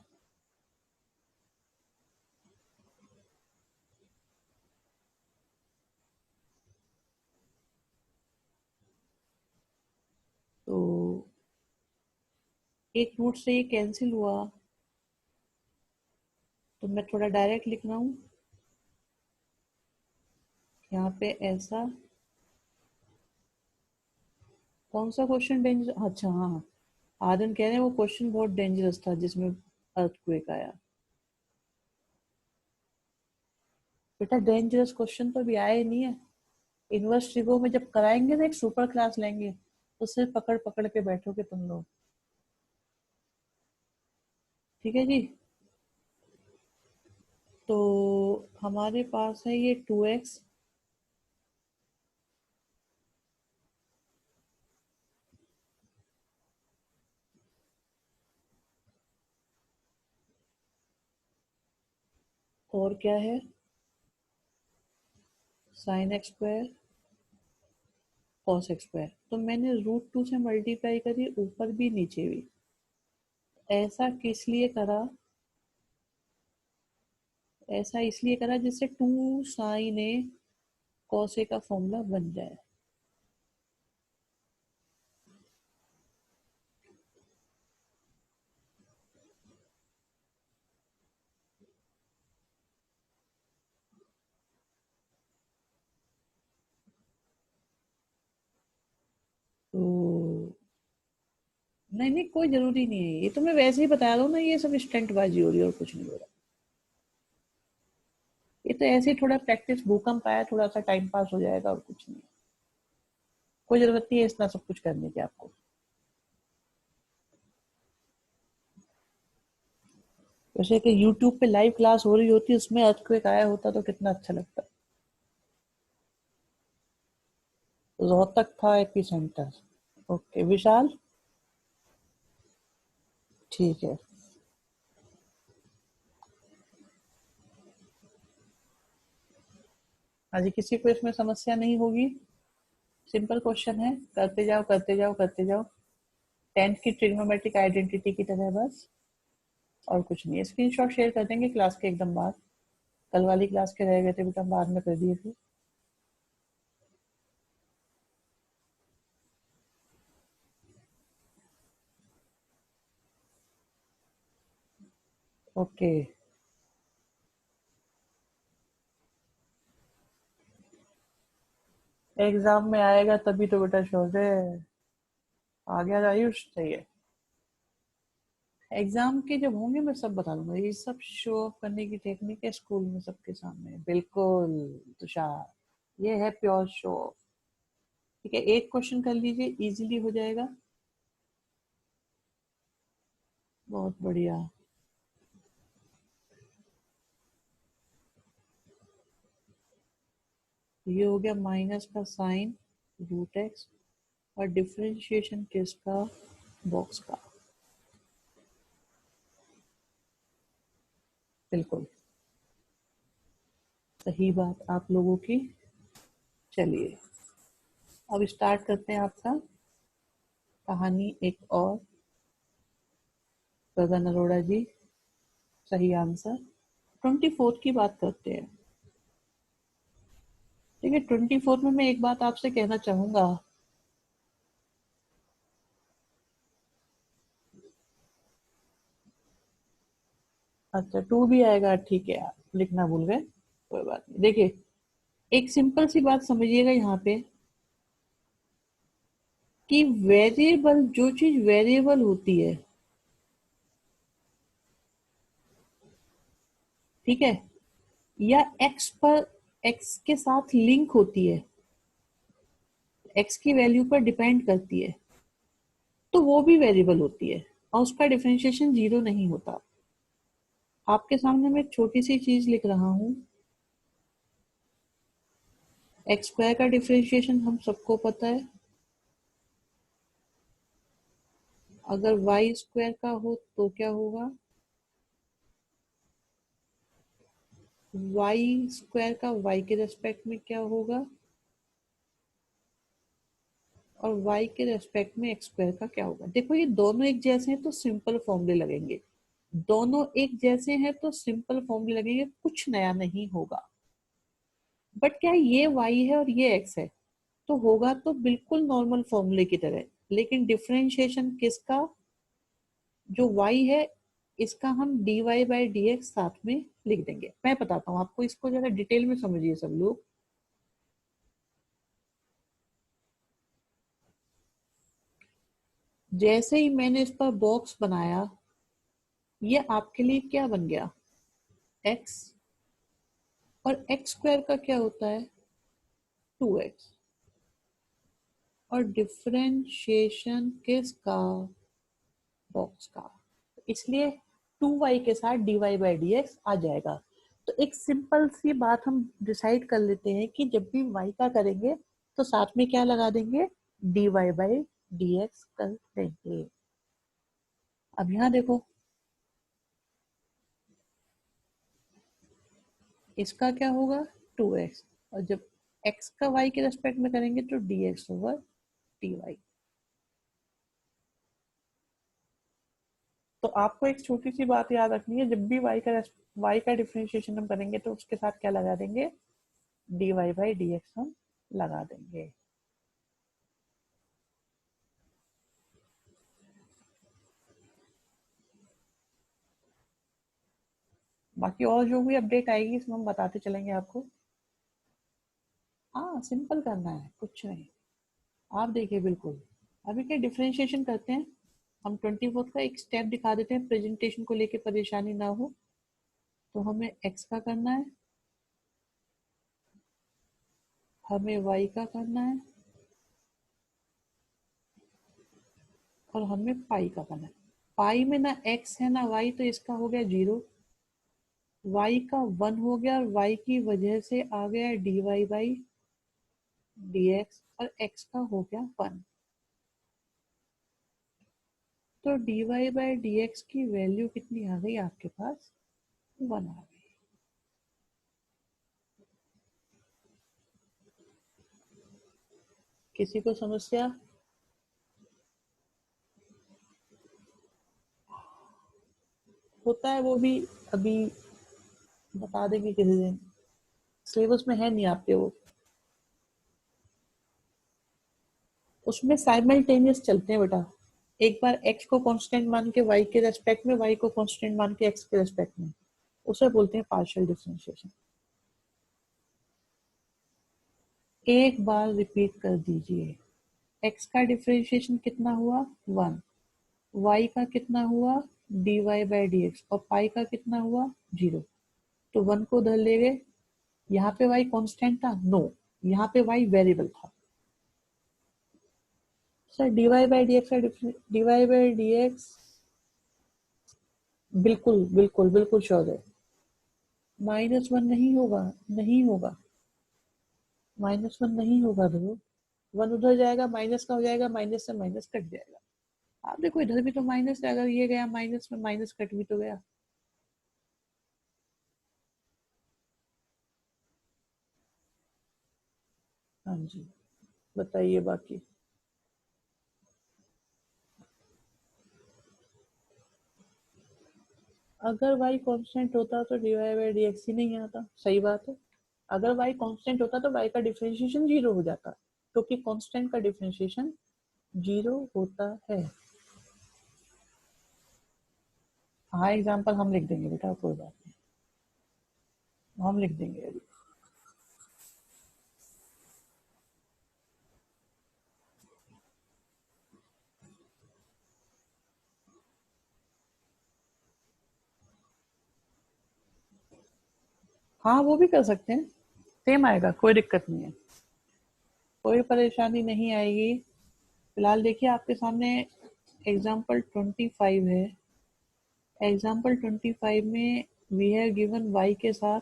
एक रूट से ये कैंसिल हुआ, तो मैं थोड़ा डायरेक्ट लिख रहा हूँ यहाँ पे ऐसा। कौन सा क्वेश्चन डेंजर, अच्छा हाँ, आदन कह रहे हैं वो क्वेश्चन बहुत डेंजरस था जिसमें अर्थक्वेक आया। बेटा डेंजरस क्वेश्चन तो अभी आए नहीं है। इनवर्स ट्रिगो में जब कराएंगे ना एक सुपर क्लास लेंगे, तो सिर्फ पकड़ पकड़ के बैठोगे तुम लोग। ठीक है जी। तो हमारे पास है ये 2x, और क्या है sin x square cos x square. तो मैंने √2 से मल्टीप्लाई करी ऊपर भी नीचे भी। ऐसा किस लिए करा, ऐसा इसलिए करा जिससे 2 sin a cos a का फॉर्मूला बन जाए। तो नहीं नहीं, कोई जरूरी नहीं है, ये तो मैं वैसे ही बता रहा हूँ ना, ये सब स्टंटबाजी हो रही है और कुछ नहीं हो रहा। ये तो ऐसे ही थोड़ा प्रैक्टिस, भूकंप आया, थोड़ा सा टाइम पास हो जाएगा और कुछ नहीं। कोई जरूरत नहीं है इतना सब कुछ करने की आपको। वैसे कि YouTube पे लाइव क्लास हो रही होती, उसमें अर्थक्वेक आया होता तो कितना अच्छा लगता। रोहतक था एपिसेंटर। ओके विशाल, ठीक है। आज किसी को इसमें समस्या नहीं होगी, सिंपल क्वेश्चन है, करते जाओ करते जाओ करते जाओ। 10th की ट्रिग्नोमेट्रिक आइडेंटिटी की तरह बस, और कुछ नहीं है। स्क्रीनशॉट शेयर कर देंगे क्लास के एकदम बाद, कल वाली क्लास के रह गए थे बेटा, बाद में कर दिए थे। ओके, एग्जाम में आएगा तभी तो बेटा शौर्य। आ गया आयुष, सही है। एग्जाम के जब होंगे मैं सब बता दूंगा, ये सब शो ऑफ करने की टेक्निक है स्कूल में सबके सामने, बिल्कुल तुषार, ये है प्योर शो ऑफ। ठीक है, एक क्वेश्चन कर लीजिए, इजीली हो जाएगा। बहुत बढ़िया। ये हो गया माइनस का साइन √x, और डिफरेंशिएशन किसका, बॉक्स का। बिल्कुल सही बात आप लोगों की। चलिए अब स्टार्ट करते हैं आपका कहानी एक और। गगन अरोड़ा जी, सही आंसर। 24 की बात करते हैं। ठीक है, 24 में मैं एक बात आपसे कहना चाहूंगा। अच्छा 2 भी आएगा, ठीक है, आप लिखना भूल गए, कोई बात नहीं। देखिए एक सिंपल सी बात समझिएगा यहाँ पे, कि वेरिएबल, जो चीज वेरिएबल होती है, ठीक है, या एक्स पर, एक्स के साथ लिंक होती है, एक्स की वैल्यू पर डिपेंड करती है, तो वो भी वेरिएबल होती है, और उसका डिफरेंशिएशन 0 नहीं होता। आपके सामने मैं एक छोटी सी चीज लिख रहा हूँ। एक्स स्क्वायर का डिफरेंशिएशन हम सबको पता है, अगर वाई स्क्वायर का हो तो क्या होगा, वाई स्क्वायर का वाई के रेस्पेक्ट में क्या होगा, और y के रेस्पेक्ट में एक्स स्क्वायर का क्या होगा। देखो ये दोनों एक जैसे हैं तो सिंपल फॉर्मूले लगेंगे, दोनों एक जैसे हैं तो सिंपल फॉर्मूले लगेंगे, कुछ नया नहीं होगा। बट क्या ये y है और ये x है, तो होगा तो बिल्कुल नॉर्मल फॉर्मूले की तरह, लेकिन डिफरेंशिएशन किसका, जो y है इसका हम dy/dx साथ में लिख देंगे। मैं बताता हूँ आपको, इसको जरा डिटेल में समझिए सब लोग। जैसे ही मैंने इस पर बॉक्स बनाया, ये आपके लिए क्या बन गया, x, और एक्स स्क्वायर का क्या होता है, 2x, और डिफरेंशिएशन किसका, बॉक्स का, इसलिए 2y के साथ dy/dx आ जाएगा। तो एक सिंपल सी बात हम डिसाइड कर लेते हैं कि जब भी y का करेंगे तो साथ में क्या लगा देंगे, dy/dx कर देंगे। अब यहाँ देखो, इसका क्या होगा 2x, और जब x का y के रेस्पेक्ट में करेंगे तो dx/dy। तो आपको एक छोटी सी बात याद रखनी है, जब भी y का डिफरेंशिएशन हम करेंगे तो उसके साथ क्या लगा देंगे, dy/dx हम लगा देंगे। बाकी और जो भी अपडेट आएगी इसमें हम बताते चलेंगे आपको। हाँ सिंपल करना है, कुछ नहीं। आप देखिए बिल्कुल, अभी क्या डिफरेंशिएशन करते हैं हम, 24 का एक स्टेप दिखा देते हैं, प्रेजेंटेशन को लेके परेशानी ना हो। तो हमें x का करना है, हमें y का करना है, और हमें पाई का करना है। पाई में ना x है ना y, तो इसका हो गया 0, y का 1 हो गया, और y की वजह से आ गया dy/dx, और x का हो गया 1। तो dy/dx की वैल्यू कितनी आ गई आपके पास, 1 आ गई। किसी को समस्या, होता है वो भी, अभी बता देंगे किसी दिन, सिलेबस में है नहीं आपके वो, उसमें साइमल्टेनियस चलते हैं बेटा। एक बार x को कांस्टेंट मान के y के रेस्पेक्ट में, y को कांस्टेंट मान के x के रेस्पेक्ट में, उसे बोलते हैं पार्शियल डिफरेंशिएशन। एक बार रिपीट कर दीजिए, x का डिफरेंशिएशन कितना हुआ 1, y का कितना हुआ dy/dx, और पाई का कितना हुआ 0। तो 1 को उधर ले गए, यहाँ पे y कांस्टेंट था, नो, यहाँ पे y वेरिएबल था। सर dy/dx का dy/dx, बिल्कुल बिल्कुल बिल्कुल श्योर है, -1 नहीं होगा, नहीं होगा, -1 नहीं होगा ध्रुव, 1 उधर जाएगा, माइनस का हो जाएगा, माइनस से माइनस कट जाएगा। आप देखो इधर भी तो माइनस है, अगर ये गया माइनस में, माइनस कट भी तो गया। हाँ जी, बताइए बाकी। अगर y कांस्टेंट होता तो dy/dx ही नहीं आता, सही बात है। अगर y कांस्टेंट होता तो y का डिफरेंशिएशन 0 हो जाता, क्योंकि कांस्टेंट का डिफरेंशिएशन 0 होता है। हाँ एग्जाम्पल हम लिख देंगे बेटा, कोई बात नहीं, हम लिख देंगे अभी। हाँ वो भी कर सकते हैं, सेम आएगा, कोई दिक्कत नहीं है, कोई परेशानी नहीं आएगी। फिलहाल देखिए आपके सामने एग्जाम्पल 25 है। एग्जाम्पल 25 में वी हैव गिवन y के साथ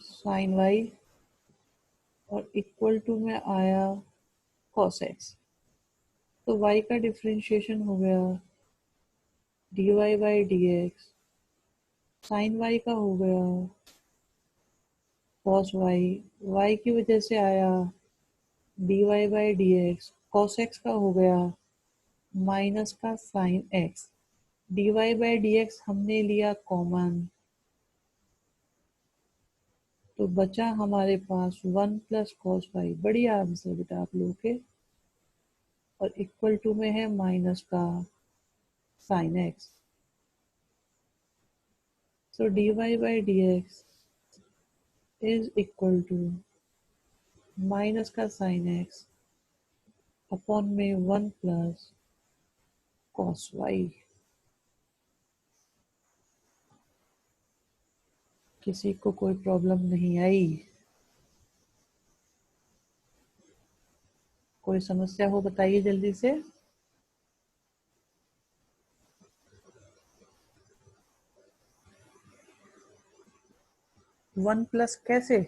साइन y, और इक्वल टू में आया cos x। तो y का डिफरेंशिएशन हो गया dy/dx, साइन y का हो गया cos y, y की वजह से आया dy/dx, cos x का हो गया माइनस का साइन x, dy/dx हमने लिया कॉमन, तो बचा हमारे पास 1 प्लस cos y। बढ़िया आंसर बेटा आप लोगों के। और इक्वल टू में है माइनस का sine x, so dy by D x is equal to minus का साइन एक्स अपॉन में 1 प्लस कॉस वाई। किसी को कोई प्रॉब्लम नहीं आई? कोई समस्या हो बताइए जल्दी से। 1 प्लस कैसे?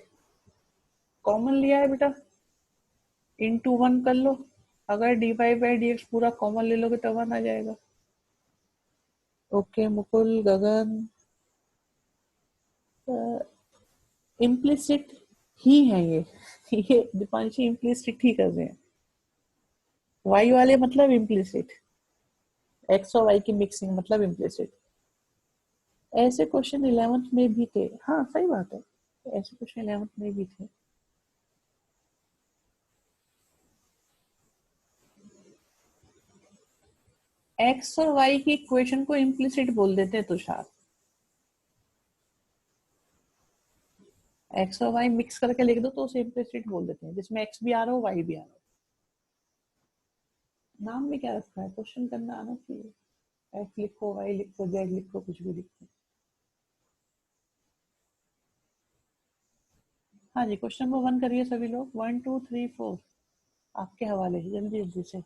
कॉमन लिया है बेटा, इंटू 1 कर लो। अगर d Y by D x पूरा कॉमन ले लोगे तो 1 आ जाएगा। ओके मुकुल, गगन, इम्प्लिसिट ही है ये दीपांशी इम्प्लिसिट ही कर रहे हैं। वाई वाले मतलब इम्प्लिसिट, एक्स और वाई की मिक्सिंग मतलब इम्प्लिसिट। ऐसे क्वेश्चन 11th में भी थे। हाँ सही बात है, ऐसे क्वेश्चन 11th में भी थे। एक्स और वाई की इक्वेशन को इम्प्लिसिट बोल देते हैं तुषार। एक्स और वाई मिक्स करके लिख दो तो उसे इम्प्लिसिट बोल देते हैं, जिसमें एक्स भी आ रहा हो वाई भी आ रहा हो। नाम में क्या रखा है, क्वेश्चन करना आना चाहिए। एक्स लिखो, वाई लिखो, जेड लिखो, कुछ भी लिखो। हाँ जी, क्वेश्चन नंबर 1 करिए सभी लोग। 1 2 3 4 आपके हवाले है, जल्दी जल्दी से।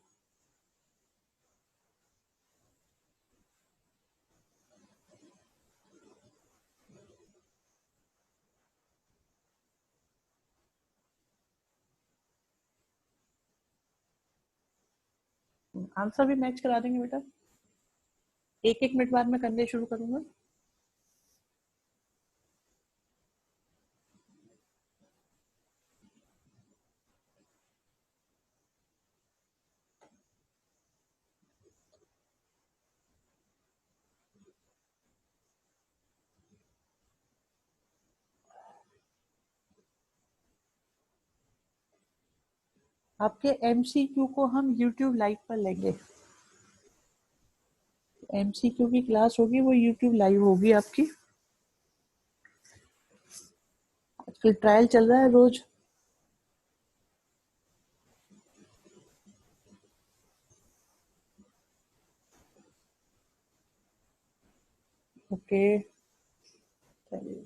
आंसर भी मैच करा देंगे बेटा, एक एक मिनट बाद में करने शुरू करूंगा। आपके एमसीक्यू को हम यूट्यूब लाइव पर लेंगे। एमसीक्यू की क्लास होगी, वो यूट्यूब लाइव होगी आपकी। आजकल ट्रायल चल रहा है रोज। ओके चलिए।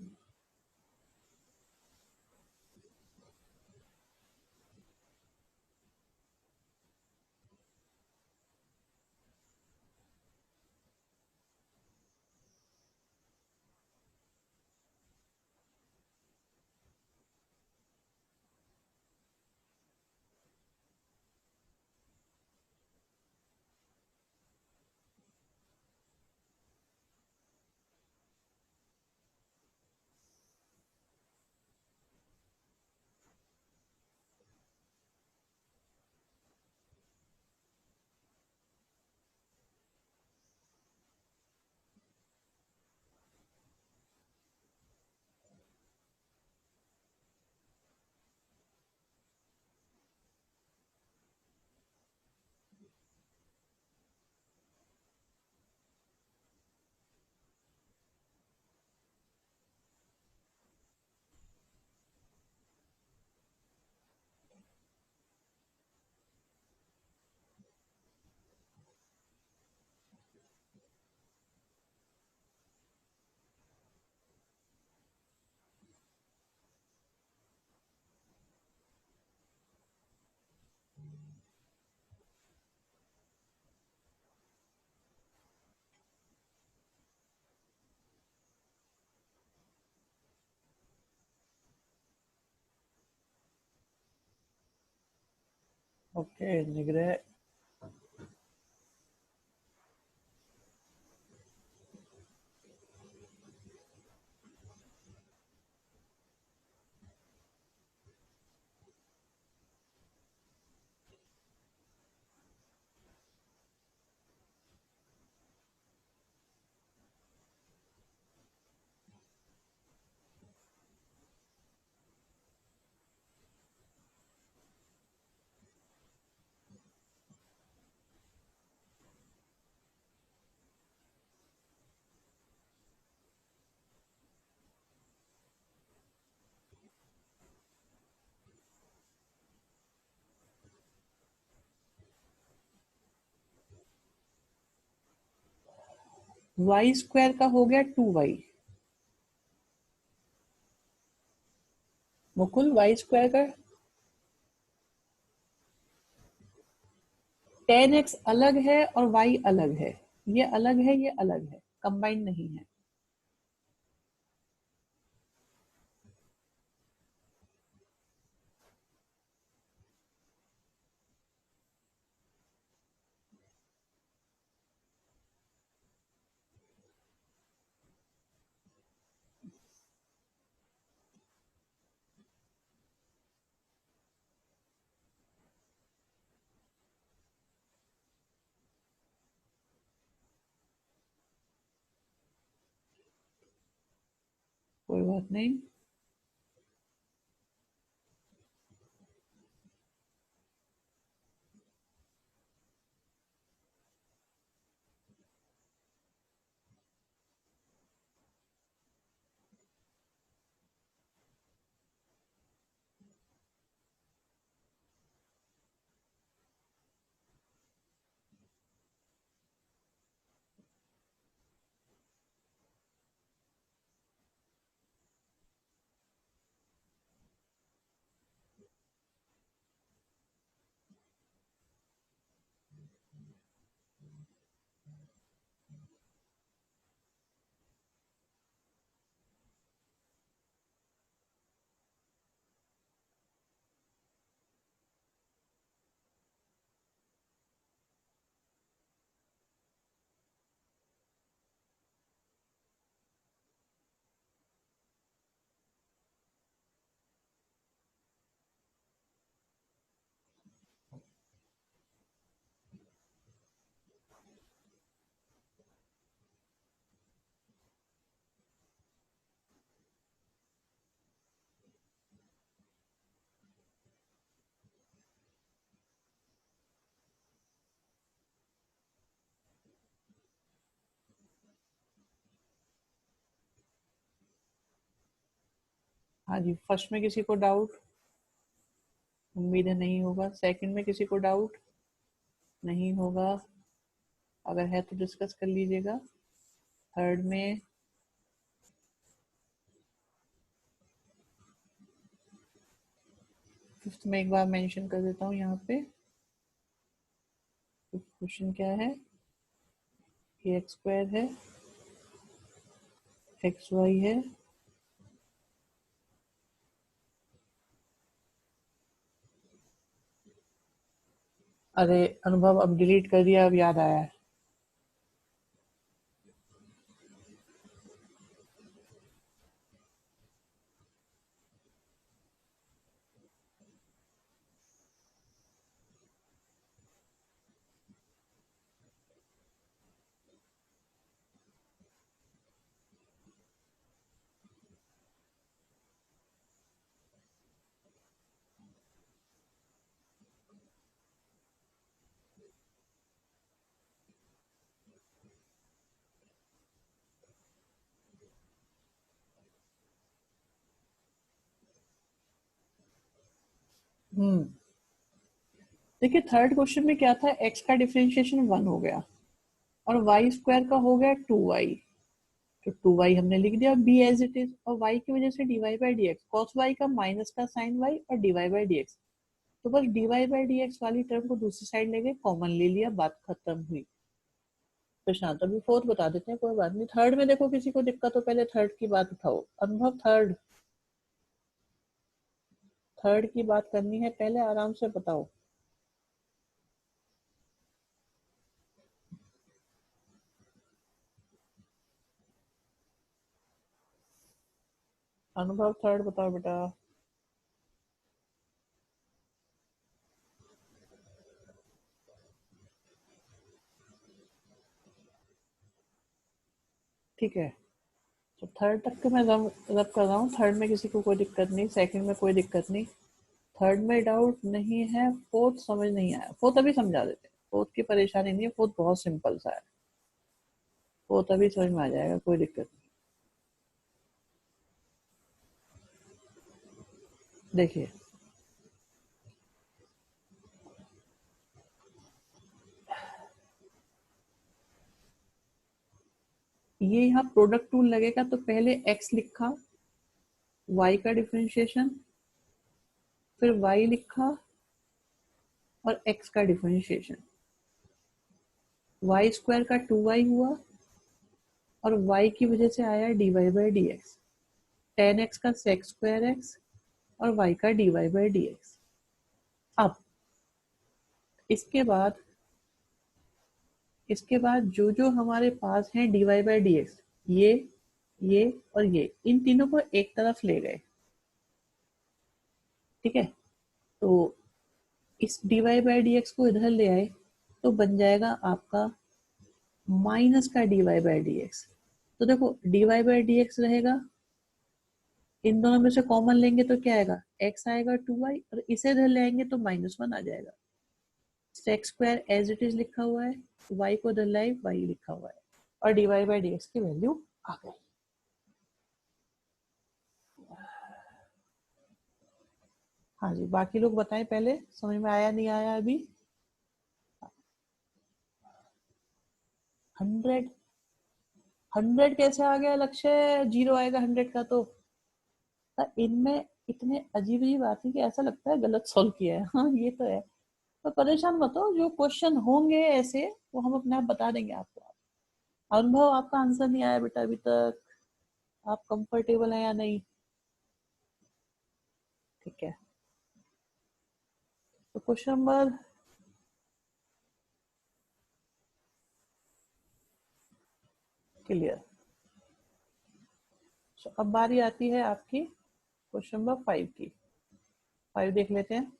ओके निगरे। वाई स्क्वायर का हो गया 2y। मुकुल वाई स्क्वायर का 10x अलग है और y अलग है, ये अलग है, ये अलग है, कंबाइन नहीं है। कोई बात नहीं। हाँ जी, फर्स्ट में किसी को डाउट? उम्मीद है नहीं होगा। सेकंड में किसी को डाउट? नहीं होगा। अगर है तो डिस्कस कर लीजिएगा। थर्ड में? फिफ्थ में एक बार मेंशन कर देता हूँ यहाँ पे। क्वेश्चन क्या है? ये एक्स स्क्वायर है, एक्स वाई है, अरे अनुभव अब डिलीट कर दिया, अब याद आया है। देखिए थर्ड क्वेश्चन में क्या था, एक्स का डिफरेंशिएशन 1 हो गया और वाई स्क्वायर का हो गया 2y। तो 2y हमने लिख दिया बी एज इट इज, और y की वजह से dy by D x, cos y का माइनस का साइन y और dy बाई डी एक्स। तो बस dy बाई डी एक्स वाली टर्म को दूसरी साइड लेके कॉमन ले लिया, बात खत्म हुई। तो शांत, अभी फोर्थ बता देते हैं, कोई बात नहीं। थर्ड में देखो किसी को दिक्कत हो पहले थर्ड की बात उठाओ। अनुभव थर्ड, थर्ड की बात करनी है पहले, आराम से बताओ। अनुभव थर्ड बताओ बेटा। ठीक है, तो थर्ड तक के मैं रब कर रहा हूँ। थर्ड में किसी को कोई दिक्कत नहीं, सेकंड में कोई दिक्कत नहीं, थर्ड में डाउट नहीं है। फोर्थ समझ नहीं आया, फोर्थ अभी समझा देते हैं। फोर्थ की परेशानी नहीं है, फोर्थ बहुत सिंपल सा है, फोर्थ अभी समझ में आ जाएगा, कोई दिक्कत नहीं। देखिए ये यहाँ प्रोडक्ट टूल लगेगा तो पहले x लिखा, y का डिफरेंशिएशन, फिर y लिखा और x का डिफरेंशिएशन। y स्क्वायर का 2y हुआ और y की वजह से आया dy by D x. 10x का सेक स्क्वायर x और y का dy बाई डी एक्स। अब इसके बाद जो जो हमारे पास हैं dy बाई डी एक्स, ये और ये, इन तीनों को एक तरफ ले गए। ठीक है, तो इस dy बाई डी एक्स को इधर ले आए तो बन जाएगा आपका माइनस का dy बाई डी एक्स। तो देखो dy बाई डी एक्स रहेगा, इन दोनों में से कॉमन लेंगे तो क्या आएगा, x आएगा 2y, और इसे इधर ले आएंगे तो -1 आ जाएगा। Sec square as it is लिखा हुआ है, y को इधर लाए y लिखा हुआ है, और dy बाई डी एक्स की वैल्यू आ गई। हाँ जी, बाकी लोग बताएं पहले, समझ में आया नहीं आया अभी। 100 कैसे आ गया लक्ष्य, 0 आएगा 100 का तो इनमें इतने अजीब अजीब आते हैं कि ऐसा लगता है गलत सॉल्व किया है। हाँ ये तो है, तो परेशान मत हो, जो क्वेश्चन होंगे ऐसे वो हम अपने आप बता देंगे आपको। अनुभव, आपका आंसर नहीं आया बेटा अभी तक, आप कंफर्टेबल हैं या नहीं? ठीक है, तो क्वेश्चन नंबर क्लियर। अब बारी आती है आपकी क्वेश्चन नंबर 5 की। 5 देख लेते हैं।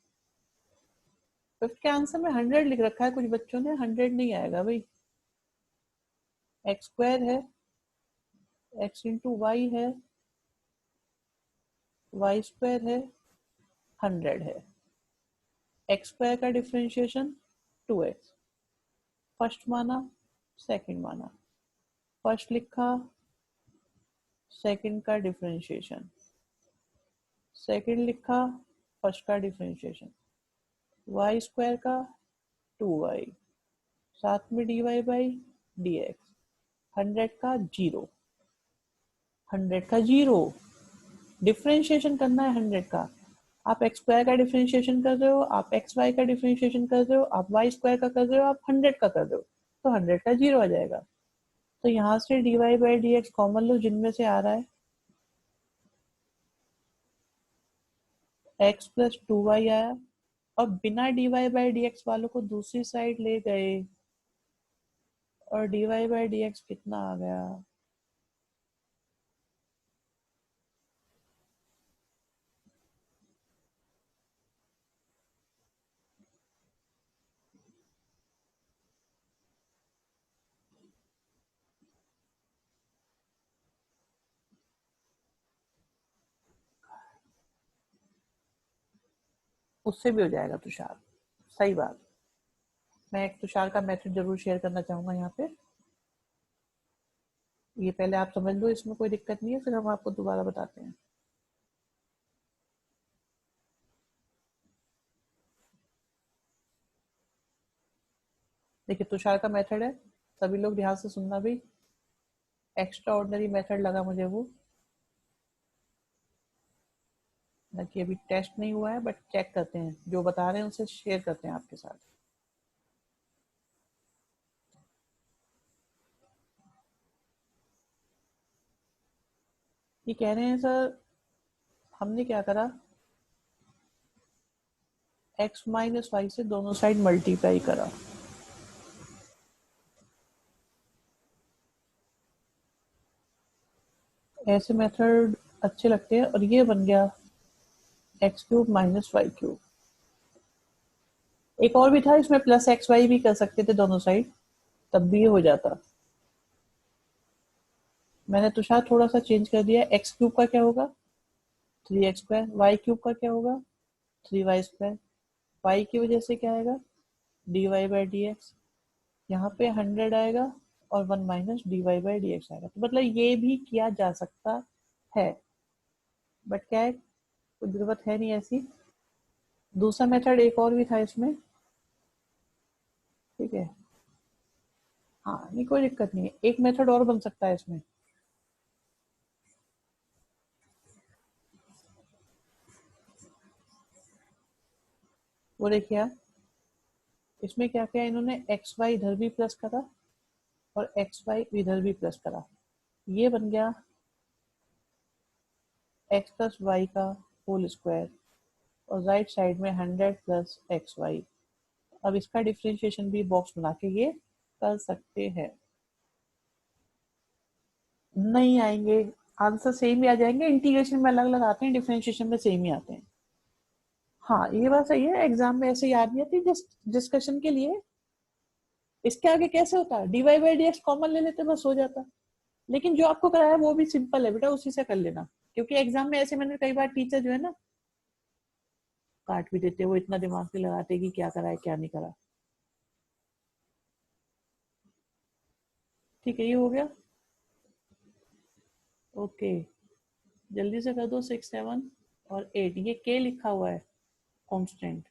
5 के आंसर में 100 लिख रखा है, कुछ बच्चों ने 100 नहीं आएगा भाई। एक्स स्क्वायर है, x इंटू वाई है, वाई स्क्वायर है, 100 है। एक्स स्क्वायर का डिफरेंशिएशन 2x। फर्स्ट माना, सेकंड माना, फर्स्ट लिखा, सेकंड का डिफरेंशिएशन, सेकंड लिखा, फर्स्ट का डिफरेंशिएशन, वाई स्क्वायर का 2y, साथ में dy बाई डी एक्स, 100 का 0, 100 का 0, डिफरेंशिएशन करना है 100 का। आप एक्स स्क्वायर का डिफरेंशिएशन कर रहे हो, आप एक्स वाई का डिफरेंशिएशन कर रहे हो, आप वाई स्क्वायर का कर रहे हो, आप 100 का कर रहे हो, तो 100 का 0 आ जाएगा। तो यहाँ से dy by D x common लो, जिनमें से आ रहा है x प्लस 2y आया, और बिना dy बाई डी एक्स वालों को दूसरी साइड ले गए, और dy बाई डी एक्स कितना आ गया, उससे भी हो जाएगा तुषार। सही बात, मैं एक तुषार का मेथड जरूर शेयर करना चाहूंगा यहाँ पे। ये पहले आप समझ लो, इसमें कोई दिक्कत नहीं है, फिर हम आपको दोबारा बताते हैं। देखिए तुषार का मेथड है, सभी लोग ध्यान से सुनना भी, एक्स्ट्रा ऑर्डिनरी मेथड लगा मुझे वो, कि अभी टेस्ट नहीं हुआ है, बट चेक करते हैं, जो बता रहे हैं उसे शेयर करते हैं आपके साथ। ये कह रहे हैं सर, हमने क्या करा, x माइनस वाई से दोनों साइड मल्टीप्लाई करा, ऐसे मेथड अच्छे लगते हैं, और ये बन गया x cube minus y cube. एक और भी था, इसमें प्लस एक्स वाई भी कर सकते थे दोनों साइड, तब भी ये हो जाता। मैंने तुषार थोड़ा सा चेंज कर दिया, एक्स क्यूब का क्या होगा 3x स्क्वायर, वाई क्यूब का क्या होगा 3y स्क्वायर, वाई की वजह से क्या आएगा dy बाई डी एक्स, यहाँ पे 100 आएगा और 1 minus dy by D x आएगा। तो मतलब ये भी किया जा सकता है, बट क्या है, कुछ जरूरत है नहीं ऐसी। दूसरा मेथड एक और भी था इसमें, ठीक है, हाँ नहीं कोई दिक्कत नहीं है, एक मेथड और बन सकता है इसमें। वो देखिए आप, इसमें क्या किया इन्होंने, एक्स वाई इधर भी प्लस करा और एक्स वाई इधर भी प्लस करा, ये बन गया एक्स प्लस वाई का होल स्क्वायर, और राइट साइड में 100 प्लस एक्स वाई। अब इसका डिफ्रेंशिएशन भी बॉक्स बना के ये कर सकते हैं। नहीं आएंगे, आंसर सेम ही आ जाएंगे, इंटीग्रेशन में अलग अलग आते हैं, डिफरेंशिएशन में सेम ही आते हैं। हाँ ये बात सही है, एग्जाम में ऐसे याद नहीं आती, जस्ट डिस्कशन के लिए। इसके आगे कैसे होता है, d Y by D x common ले लेते बस हो जाता। लेकिन जो आपको कराया वो भी सिंपल है बेटा, उसी से कर लेना, क्योंकि एग्जाम में ऐसे मैंने कई बार टीचर जो है ना काट भी देते, वो इतना दिमाग नहीं लगाते कि क्या करा है क्या नहीं करा। ठीक है ये हो गया। ओके, जल्दी से कर दो, 6 7 और 8, ये के लिखा हुआ है कांस्टेंट।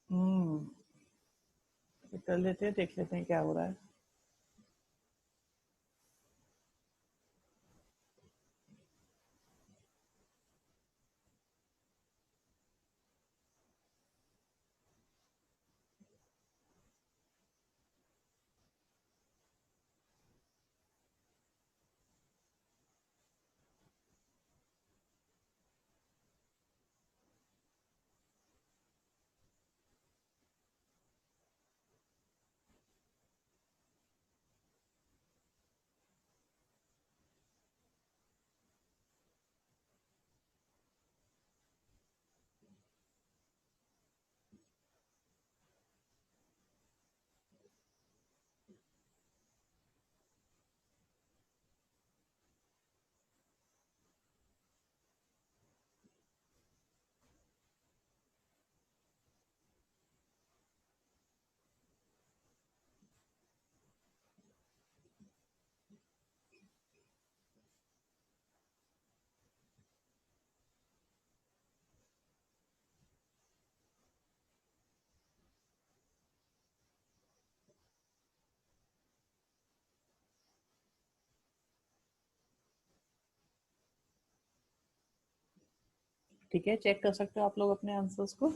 हम्म, कर लेते हैं, देख लेते हैं क्या हो रहा है। ठीक है, चेक कर सकते हो आप लोग अपने आंसर्स को।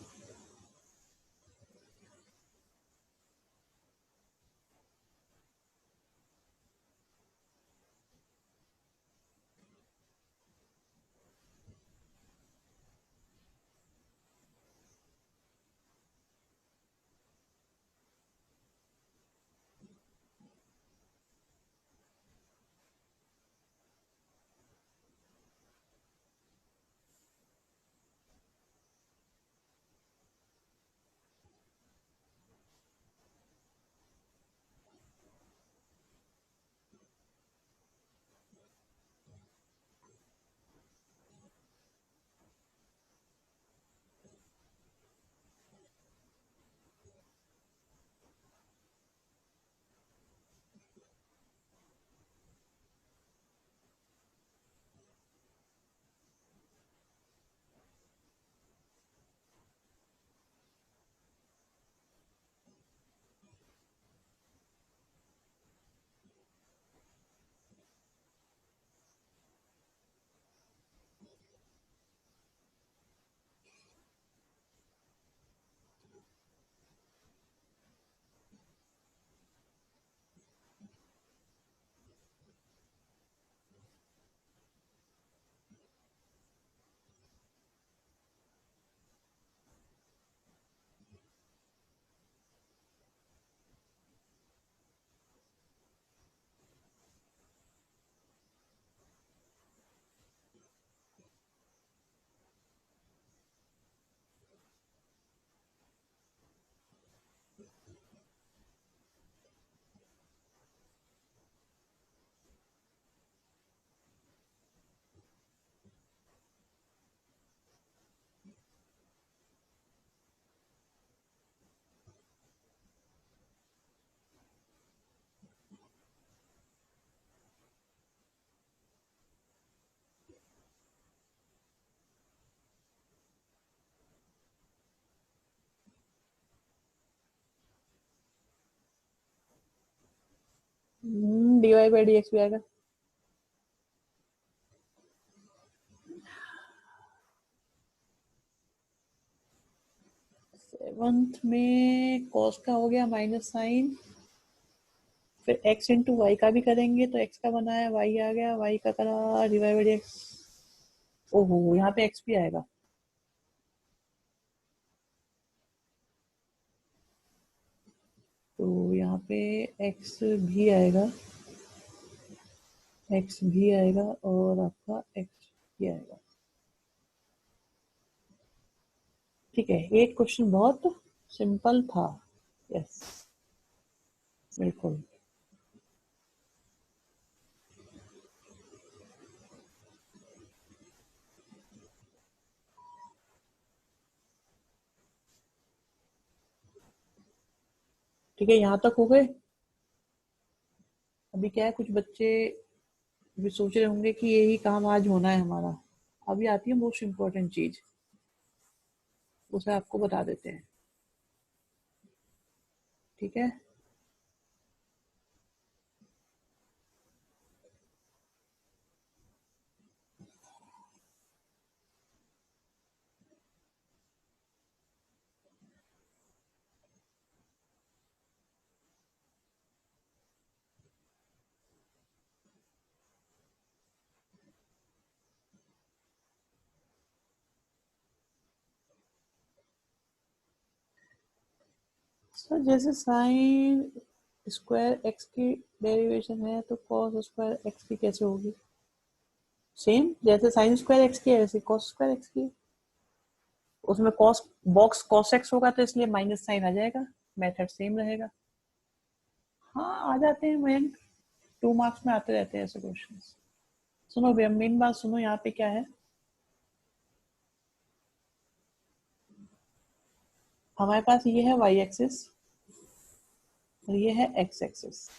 dy/dx भी आएगा। सेवंथ में cos का हो गया माइनस साइन, फिर x इंटू वाई का भी करेंगे तो x का बना है, y आ गया, y का करा dy/dx। ओहो, यहाँ पे x भी आएगा। तो यहाँ पे x भी आएगा, x भी आएगा और आपका x भी आएगा। ठीक है, एक क्वेश्चन बहुत सिंपल था। यस, बिल्कुल। ठीक है, यहाँ तक हो गए। अभी क्या है, कुछ बच्चे भी सोच रहे होंगे कि यही काम आज होना है हमारा। अभी आती है मोस्ट इम्पोर्टेंट चीज, उसे आपको बता देते हैं। ठीक है, सर जैसे साइन स्क्वायर एक्स की डेरिवेशन है तो कॉस स्क्वायर एक्स की कैसे होगी? सेम जैसे साइन स्क्वायर एक्स की है वैसे कॉस स्क्वायर एक्स की है। उसमें कॉस बॉक्स कॉस एक्स होगा तो इसलिए माइनस साइन आ जाएगा, मेथड सेम रहेगा। हाँ आ जाते हैं मयंक, 2 मार्क्स में आते रहते हैं ऐसे क्वेश्चन। सुनो भैया, मेन बात सुनो, यहाँ पे क्या है, हमारे पास ये है वाई एक्सिस और ये है एक्स एक्सिस।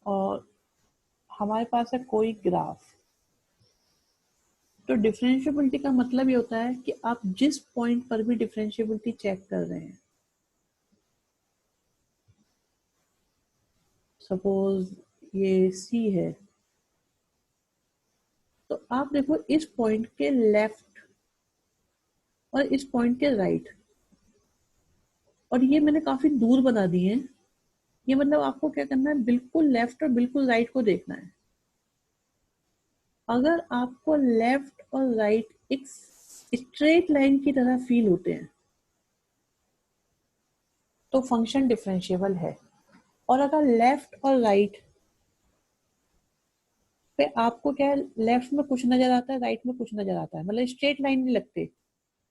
और हमारे पास है कोई ग्राफ। तो डिफरेंशिएबिलिटी का मतलब ये होता है कि आप जिस पॉइंट पर भी डिफरेंशिएबिलिटी चेक कर रहे हैं, सपोज ये सी है, तो आप देखो इस पॉइंट के लेफ्ट और इस पॉइंट के राइट, और ये मैंने काफी दूर बना दिए हैं। ये मतलब आपको क्या करना है, बिल्कुल लेफ्ट और बिल्कुल राइट को देखना है। अगर आपको लेफ्ट और राइट एक स्ट्रेट लाइन की तरह फील होते हैं तो फंक्शन डिफरेंशिएबल है। और अगर लेफ्ट और राइट पे आपको क्या है, लेफ्ट में कुछ नजर आता है, राइट में कुछ नजर आता है, मतलब स्ट्रेट लाइन नहीं लगते,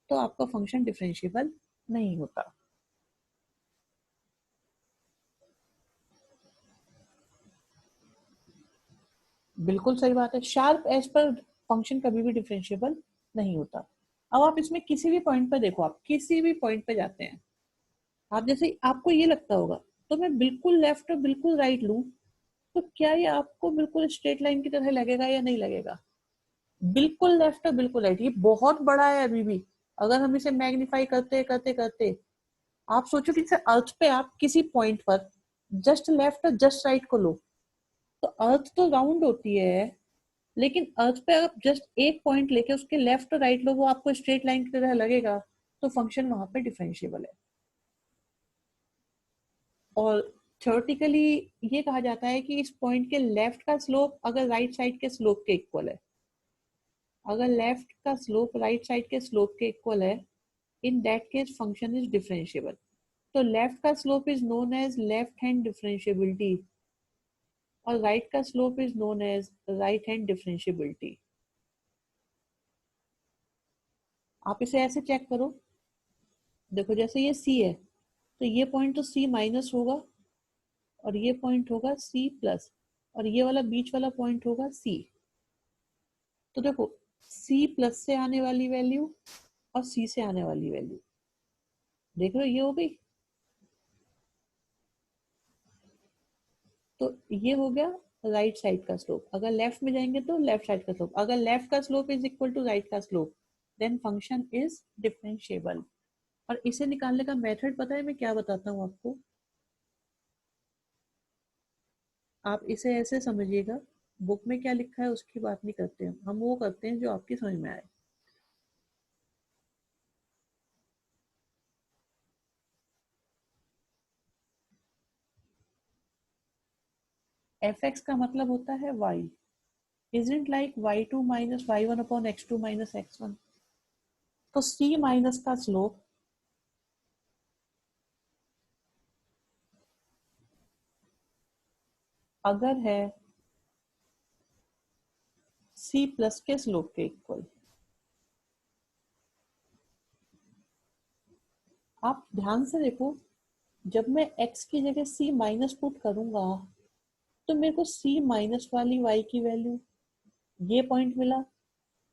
तो आपका फंक्शन डिफरेंशिएबल नहीं होता। बिल्कुल सही बात है, शार्प एज पर फंक्शन कभी भी डिफरेंशिएबल नहीं होता। अब आप इसमें किसी भी पॉइंट पर देखो, आप किसी भी पॉइंट पे जाते हैं, आप जैसे आपको ये लगता होगा तो मैं बिल्कुल लेफ्ट और बिल्कुल राइट लूं तो क्या ये आपको बिल्कुल स्ट्रेट लाइन की तरह लगेगा या नहीं लगेगा? बिल्कुल लेफ्ट और बिल्कुल राइट ये बहुत बड़ा है अभी भी। अगर हम इसे मैग्नीफाई करते करते करते, आप सोचो कि अर्थ पे आप किसी पॉइंट पर जस्ट लेफ्ट और जस्ट राइट को लो, तो अर्थ तो राउंड होती है, लेकिन अर्थ पे आप जस्ट एक पॉइंट लेके उसके लेफ्ट और राइट लो, वो आपको स्ट्रेट लाइन की तरह लगेगा, तो फंक्शन वहां पे डिफरेंशिएबल है। और थ्योरेटिकली ये कहा जाता है कि इस पॉइंट के लेफ्ट का स्लोप अगर राइट साइड के स्लोप के इक्वल है, अगर लेफ्ट का स्लोप राइट साइड के स्लोप के इक्वल है, in that case function is differentiable. तो लेफ्ट का slope is known as left hand differentiability और राइट का slope is known as right hand differentiability. आप इसे ऐसे चेक करो, देखो जैसे ये सी है तो ये पॉइंट तो सी माइनस होगा और ये पॉइंट होगा सी प्लस और ये वाला बीच वाला पॉइंट होगा सी। तो देखो सी प्लस से आने वाली वैल्यू और सी से आने वाली वैल्यू, देख लो ये हो गई। तो ये हो गया राइट साइड का स्लोप। अगर लेफ्ट में जाएंगे तो लेफ्ट साइड का स्लोप, अगर लेफ्ट का slope is equal to right का slope, then function is differentiable. और इसे निकालने का मेथड पता है मैं क्या बताता हूँ आपको? आप इसे ऐसे समझिएगा, बुक में क्या लिखा है उसकी बात नहीं करते हम वो करते हैं जो आपकी समझ में आए। एफ एक्स का मतलब होता है y, isn't like y2 minus y1 upon x2 minus x1। तो c माइनस का स्लोप अगर है c प्लस के स्लोप के इक्वल, आप ध्यान से देखो, जब मैं x की जगह c माइनस पुट करूंगा तो मेरे को c माइनस वाली y की वैल्यू ये पॉइंट मिला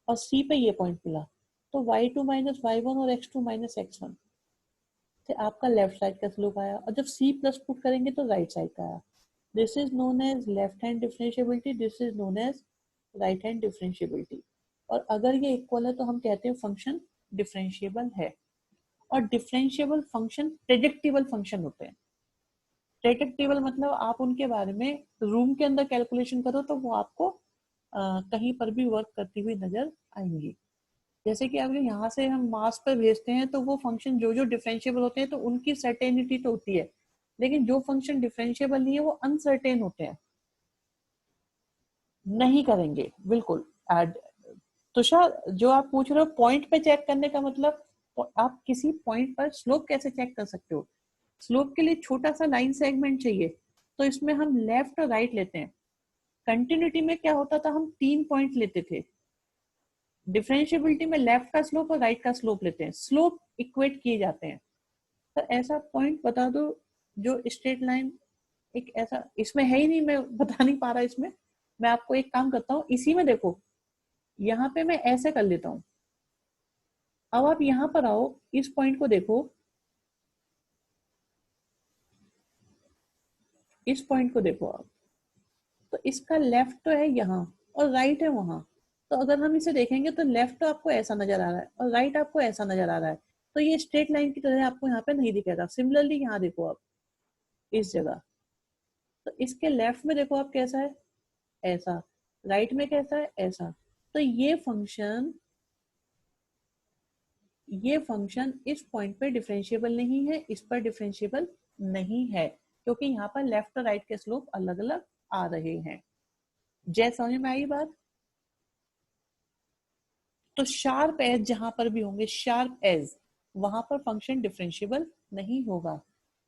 और c पे ये पॉइंट मिला, तो y2 माइनस y1 और x2 माइनस x1 से आपका लेफ्ट साइड का स्लोप आया, और जब c प्लस पुट करेंगे तो राइट साइड का आया। This is known as left hand differentiability, this is known as right hand differentiability. और अगर ये इक्वल है तो हम कहते हैं फंक्शन डिफरेंशिएबल है। और डिफरेंशिएबल फंक्शन प्रेडिक्टेबल फंक्शन होते हैं। प्रेडिक्टेबल मतलब आप उनके बारे में रूम के अंदर कैलकुलेशन करो तो वो आपको कहीं पर भी वर्क करती हुई नजर आएंगी। जैसे कि अगर यहाँ से हम मास पर भेजते हैं तो वो फंक्शन जो जो डिफरेंशिएबल होते हैं तो उनकी सर्टेनिटी तो होती है, लेकिन जो फंक्शन डिफरेंशिएबल नहीं है वो अनसर्टेन होते हैं, नहीं करेंगे बिल्कुल ऐड। तुषार जो आप पूछ रहे हो पॉइंट पे चेक करने का मतलब, आप किसी पॉइंट पर स्लोप कैसे चेक कर सकते हो? स्लोप के लिए छोटा सा लाइन सेगमेंट चाहिए, तो इसमें हम लेफ्ट और राइट लेते हैं। कंटिन्यूटी में क्या होता था, हम 3 पॉइंट लेते थे। डिफरेंशिएबिलिटी में लेफ्ट का स्लोप और राइट का स्लोप लेते हैं, स्लोप इक्वेट किए जाते हैं। तो ऐसा पॉइंट बता दो जो स्ट्रेट लाइन एक ऐसा, इसमें है ही नहीं, मैं बता नहीं पा रहा इसमें। मैं आपको एक काम करता हूँ, इसी में देखो, यहाँ पे मैं ऐसे कर लेता हूँ। अब आप यहाँ पर आओ, इस पॉइंट को देखो, इस पॉइंट को देखो आप, तो इसका लेफ्ट तो है यहाँ और राइट है वहां। तो अगर हम इसे देखेंगे तो लेफ्ट तो आपको ऐसा नजर आ रहा है और राइट आपको ऐसा नजर आ रहा है, तो ये स्ट्रेट लाइन की तरह आपको यहाँ पे नहीं दिखेगा। सिमिलरली यहाँ देखो आप, इस जगह, तो इसके लेफ्ट में देखो आप कैसा है, ऐसा, राइट में कैसा है, ऐसा। तो ये फंक्शन इस पॉइंट पे डिफरेंशिएबल नहीं है, इस पर डिफरेंशिएबल नहीं है, क्योंकि यहाँ पर लेफ्ट और राइट के स्लोप अलग अलग आ रहे हैं। जय समझ में आई बात? तो शार्प एज जहां पर भी होंगे, शार्प एज, वहां पर फंक्शन डिफरेंशिएबल नहीं होगा।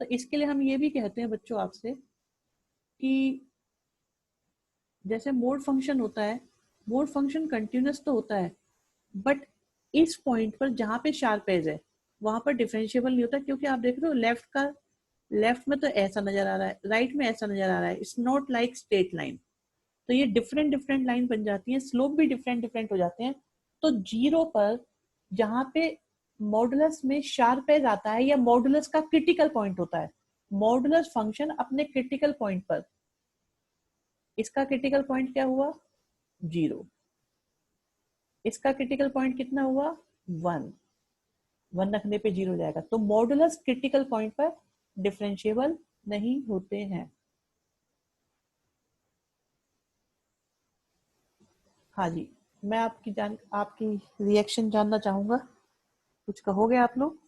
तो इसके लिए हम ये भी कहते हैं बच्चों आपसे कि जैसे मोड फंक्शन होता है, मोड फंक्शन कंटिन्यूस तो होता है, बट इस पॉइंट पर जहां पे शार्प एज है वहां पर डिफरेंशिएबल नहीं होता, क्योंकि आप देख रहे हो लेफ्ट में तो ऐसा नजर आ रहा है, राइट में ऐसा नजर आ रहा है, it's not like straight line. तो ये डिफरेंट डिफरेंट लाइन बन जाती है, स्लोप भी डिफरेंट डिफरेंट हो जाते हैं। तो जीरो पर जहां पे मॉडुलस में शार्प एज आता है या मॉडुलस का क्रिटिकल पॉइंट होता है, मॉडुलस फंक्शन अपने क्रिटिकल पॉइंट पर, इसका क्रिटिकल पॉइंट क्या हुआ, 0, इसका क्रिटिकल पॉइंट कितना हुआ, 1, 1 रखने पे 0 हो जाएगा। तो मॉडुलस क्रिटिकल पॉइंट पर डिफरेंशिएबल नहीं होते हैं। हाँ जी, मैं आपकी रिएक्शन जानना चाहूंगा, कुछ कहोगे आप लोग?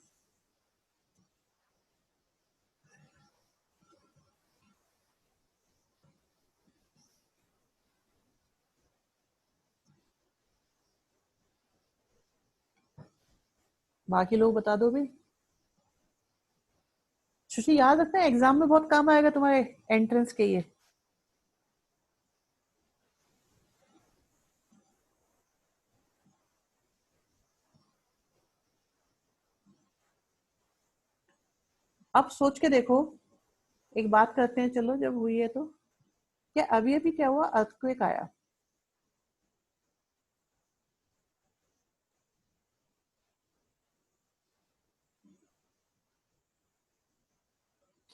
बाकी लोग बता दो भी। सुशी याद रखना, एग्जाम में बहुत काम आएगा तुम्हारे, एंट्रेंस के ये। अब सोच के देखो, एक बात करते हैं चलो, जब हुई है तो क्या अभी अभी क्या हुआ, अर्थक्वेक आया,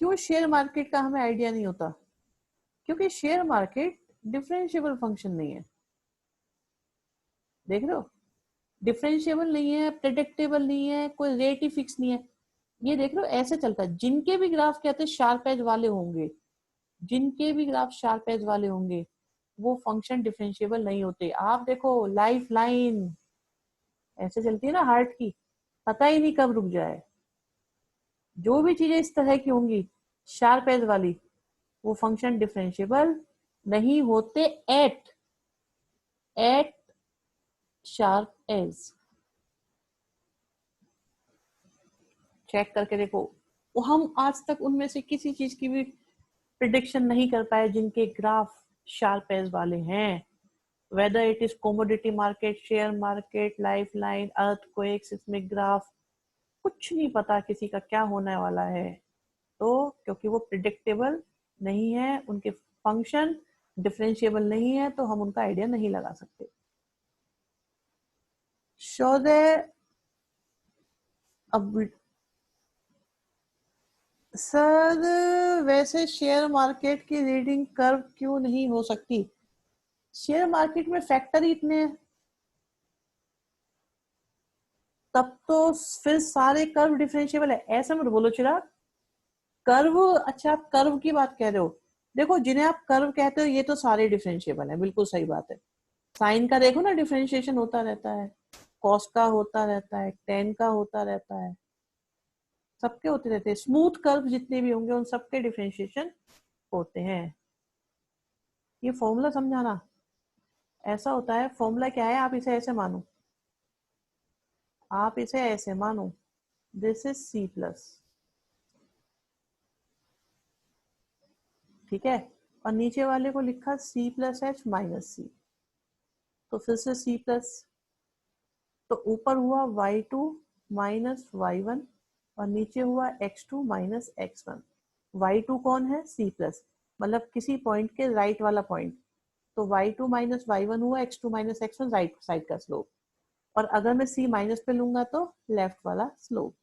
क्यों शेयर मार्केट का हमें आइडिया नहीं होता? क्योंकि शेयर मार्केट डिफरेंशिएबल फंक्शन नहीं है। देख रहे हो, डिफरेंशिएबल नहीं है, प्रेडिक्टेबल नहीं है, कोई रेट ही फिक्स नहीं है। ये देख लो ऐसे चलता है। जिनके भी ग्राफ कहते हैं शार्प एज वाले होंगे, जिनके भी ग्राफ शार्प एज वाले होंगे, वो फंक्शन डिफरेंशिएबल नहीं होते। आप देखो लाइफ लाइन ऐसे चलती है ना हार्ट की, पता ही नहीं कब रुक जाए। जो भी चीजें इस तरह की होंगी शार्प एज वाली, वो फंक्शन डिफरेंशिएबल नहीं होते एट शार्प एज। चेक करके देखो। वो हम आज तक उनमें से किसी चीज की भी प्रिडिक्शन नहीं कर पाए जिनके ग्राफ शार्प एज वाले हैं। whether it is commodity market, share market, lifeline, earthquake, seismic graph, कुछ नहीं पता किसी का क्या होने वाला है। तो क्योंकि वो प्रिडिक्टेबल नहीं है, उनके फंक्शन डिफरेंशिएबल नहीं है, तो हम उनका आइडिया नहीं लगा सकते। शो दे अब सर वैसे शेयर मार्केट की रीडिंग कर्व क्यों नहीं हो सकती? शेयर मार्केट में फैक्टर ही इतने हैं, तब तो फिर सारे कर्व डिफरेंशिएबल है। ऐसा मत बोलो चिराग। कर्व, अच्छा आप कर्व की बात कह रहे हो, देखो जिन्हें आप कर्व कहते हो ये तो सारे डिफरेंशिएबल है, बिल्कुल सही बात है। साइन का देखो ना डिफरेंशिएशन होता रहता है, कॉस का होता रहता है, टेन का होता रहता है, सबके होते रहते हैं। स्मूथ कर्व जितने भी होंगे उन सबके डिफरेंशिएशन होते हैं। ये फॉर्मूला समझाना ऐसा होता है। फॉर्मूला क्या है, आप इसे ऐसे मानो, आप इसे ऐसे मानो, दिस इज सी प्लस, ठीक है, और नीचे वाले को लिखा सी प्लस एच माइनस सी, तो फिर से सी प्लस, तो ऊपर हुआ y2 माइनस y1 और नीचे हुआ x2 माइनस x1। y2 कौन है? c प्लस, मतलब किसी पॉइंट के राइट वाला पॉइंट, तो y2 माइनस y1 हुआ x2 minus x1 right side का स्लोप, और अगर मैं c माइनस पे लूंगा तो लेफ्ट वाला स्लोप।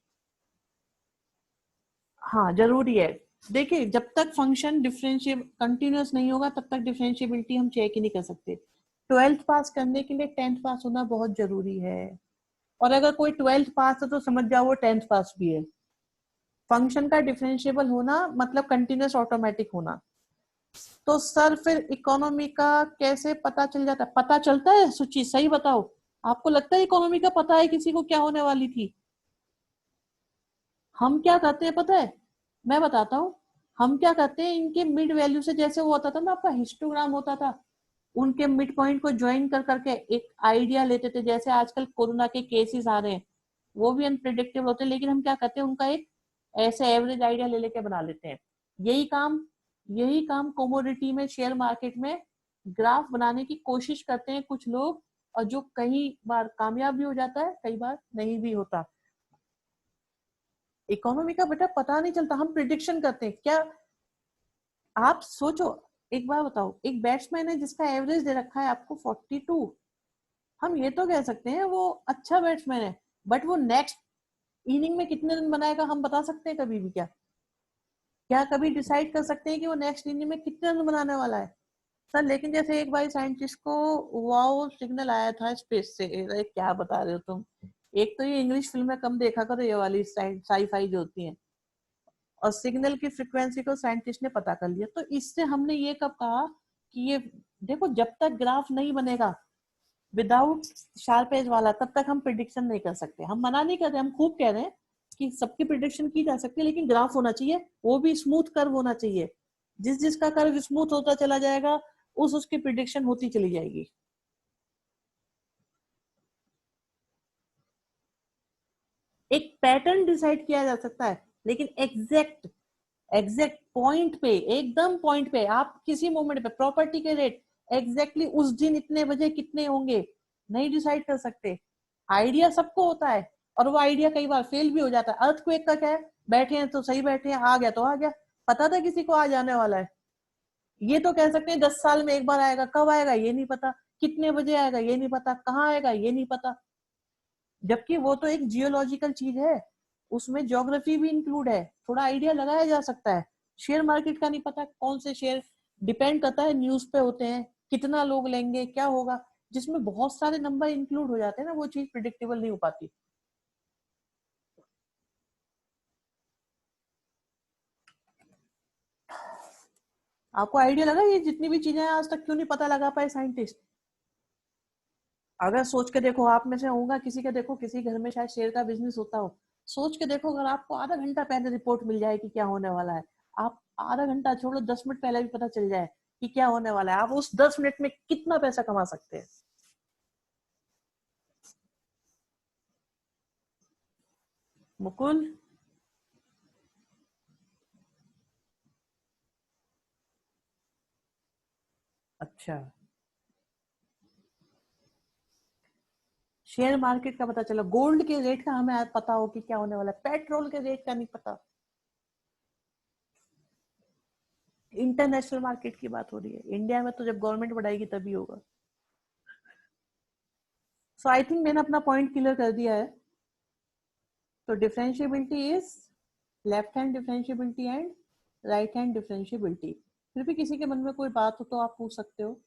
हाँ जरूरी है। देखिए जब तक फंक्शन डिफरेंशिएब कंटिन्यूअस नहीं होगा तब तक डिफरेंशिएबिलिटी हम चेक ही नहीं कर सकते। 12th पास करने के लिए 10th पास होना बहुत जरूरी है, और अगर कोई 12th पास है तो समझ जाओ वो 10th पास भी है। फंक्शन का डिफरेंशिएबल होना मतलब कंटिन्यूअस ऑटोमेटिक होना। तो सर फिर इकोनॉमी का कैसे पता चल जाता है? पता चलता है सुची, सही बताओ, आपको लगता है इकोनॉमी का पता है किसी को क्या होने वाली थी? हम क्या करते हैं पता है, मैं बताता हूँ। हम क्या करते हैं, इनके मिड वैल्यू से, जैसे वो होता था ना आपका हिस्टोग्राम होता था, उनके मिड पॉइंट को ज्वाइन कर करके एक आइडिया लेते थे। जैसे आजकल कोरोना के केसेस आ रहे हैं, वो भी अनप्रिडिक्टेबल होते हैं, लेकिन हम क्या करते हैं, उनका एक ऐसे एवरेज आइडिया ले लेके बना लेते हैं। यही काम कमोडिटी में, शेयर मार्केट में ग्राफ बनाने की कोशिश करते हैं कुछ लोग, और जो कई बार कामयाब भी हो जाता है, कई बार नहीं भी होता। इकोनॉमी का बेटा पता नहीं चलता, हम प्रिडिक्शन करते हैं क्या। आप सोचो, एक बार बताओ, एक बैट्समैन है जिसका एवरेज दे रखा है आपको 42, हम ये तो कह सकते हैं वो अच्छा बैट्समैन है, बट वो नेक्स्ट इनिंग में कितने रन बनाएगा हम बता सकते हैं कभी भी? क्या क्या कभी डिसाइड कर सकते हैं कि वो नेक्स्ट इनिंग में कितने रन बनाने वाला है? सर लेकिन जैसे एक बार साइंटिस्ट को वाओ सिग्नल आया था स्पेस से, अरे क्या बता रहे हो तुम। एक तो ये इंग्लिश फिल्में कम देखा करो, ये वाली साई फाई जो होती हैं, और सिग्नल की फ्रिक्वेंसी को साइंटिस्ट ने पता कर लिया। तो इससे हमने ये कब कहा कि ये देखो, जब तक ग्राफ नहीं बनेगा विदाउट शार्प एज वाला, तब तक हम प्रिडिक्शन नहीं कर सकते। हम मना नहीं कर रहे, हम खूब कह रहे हैं कि सबकी प्रिडिक्शन की जा सकती है, लेकिन ग्राफ होना चाहिए, वो भी स्मूथ कर्व होना चाहिए। जिस जिसका कर्व स्मूथ होता चला जाएगा उसकी प्रिडिक्शन होती चली जाएगी। एक पैटर्न डिसाइड किया जा सकता है, लेकिन एग्जैक्ट पॉइंट पे, एकदम पॉइंट पे, आप किसी मोमेंट पे प्रॉपर्टी के रेट एग्जैक्टली उस दिन इतने बजे कितने होंगे नहीं डिसाइड कर सकते। आइडिया सबको होता है, और वो आइडिया कई बार फेल भी हो जाता है। अर्थक्वेक का क्या है, बैठे हैं तो सही बैठे हैं, आ गया तो आ गया, पता था किसी को आ जाने वाला है। ये तो कह सकते हैं 10 साल में एक बार आएगा, कब आएगा ये नहीं पता, कितने बजे आएगा ये नहीं पता, कहाँ आएगा ये नहीं पता। जबकि वो तो एक जियोलॉजिकल चीज है, उसमें ज्योग्राफी भी इंक्लूड है, थोड़ा आइडिया लगाया जा सकता है। शेयर मार्केट का नहीं पता कौन से शेयर, डिपेंड करता है न्यूज पे होते हैं, कितना लोग लेंगे क्या होगा। जिसमें बहुत सारे नंबर इंक्लूड हो जाते हैं ना, वो चीज प्रिडिक्टेबल नहीं हो पाती। आपको आइडिया लगा ये जितनी भी चीजें आज तक क्यों नहीं पता लगा पाए साइंटिस्ट? अगर सोच के देखो, आप में से होगा किसी का, देखो किसी घर में शायद शेयर का बिजनेस होता हो, सोच के देखो अगर आपको आधा घंटा पहले रिपोर्ट मिल जाए कि क्या होने वाला है, आप आधा घंटा छोड़ो 10 मिनट पहले भी पता चल जाए कि क्या होने वाला है, आप उस 10 मिनट में कितना पैसा कमा सकते हैं? मुकुल, अच्छा, शेयर मार्केट का पता चला, गोल्ड के रेट का हमें आज पता हो कि क्या होने वाला है, पेट्रोल के रेट का नहीं पता। इंटरनेशनल मार्केट की बात हो रही है, इंडिया में तो जब गवर्नमेंट बढ़ाएगी तभी होगा। सो आई थिंक मैंने अपना पॉइंट क्लियर कर दिया है। तो differentiability is left hand differentiability and right hand differentiability. फिर भी किसी के मन में कोई बात हो तो आप पूछ सकते हो।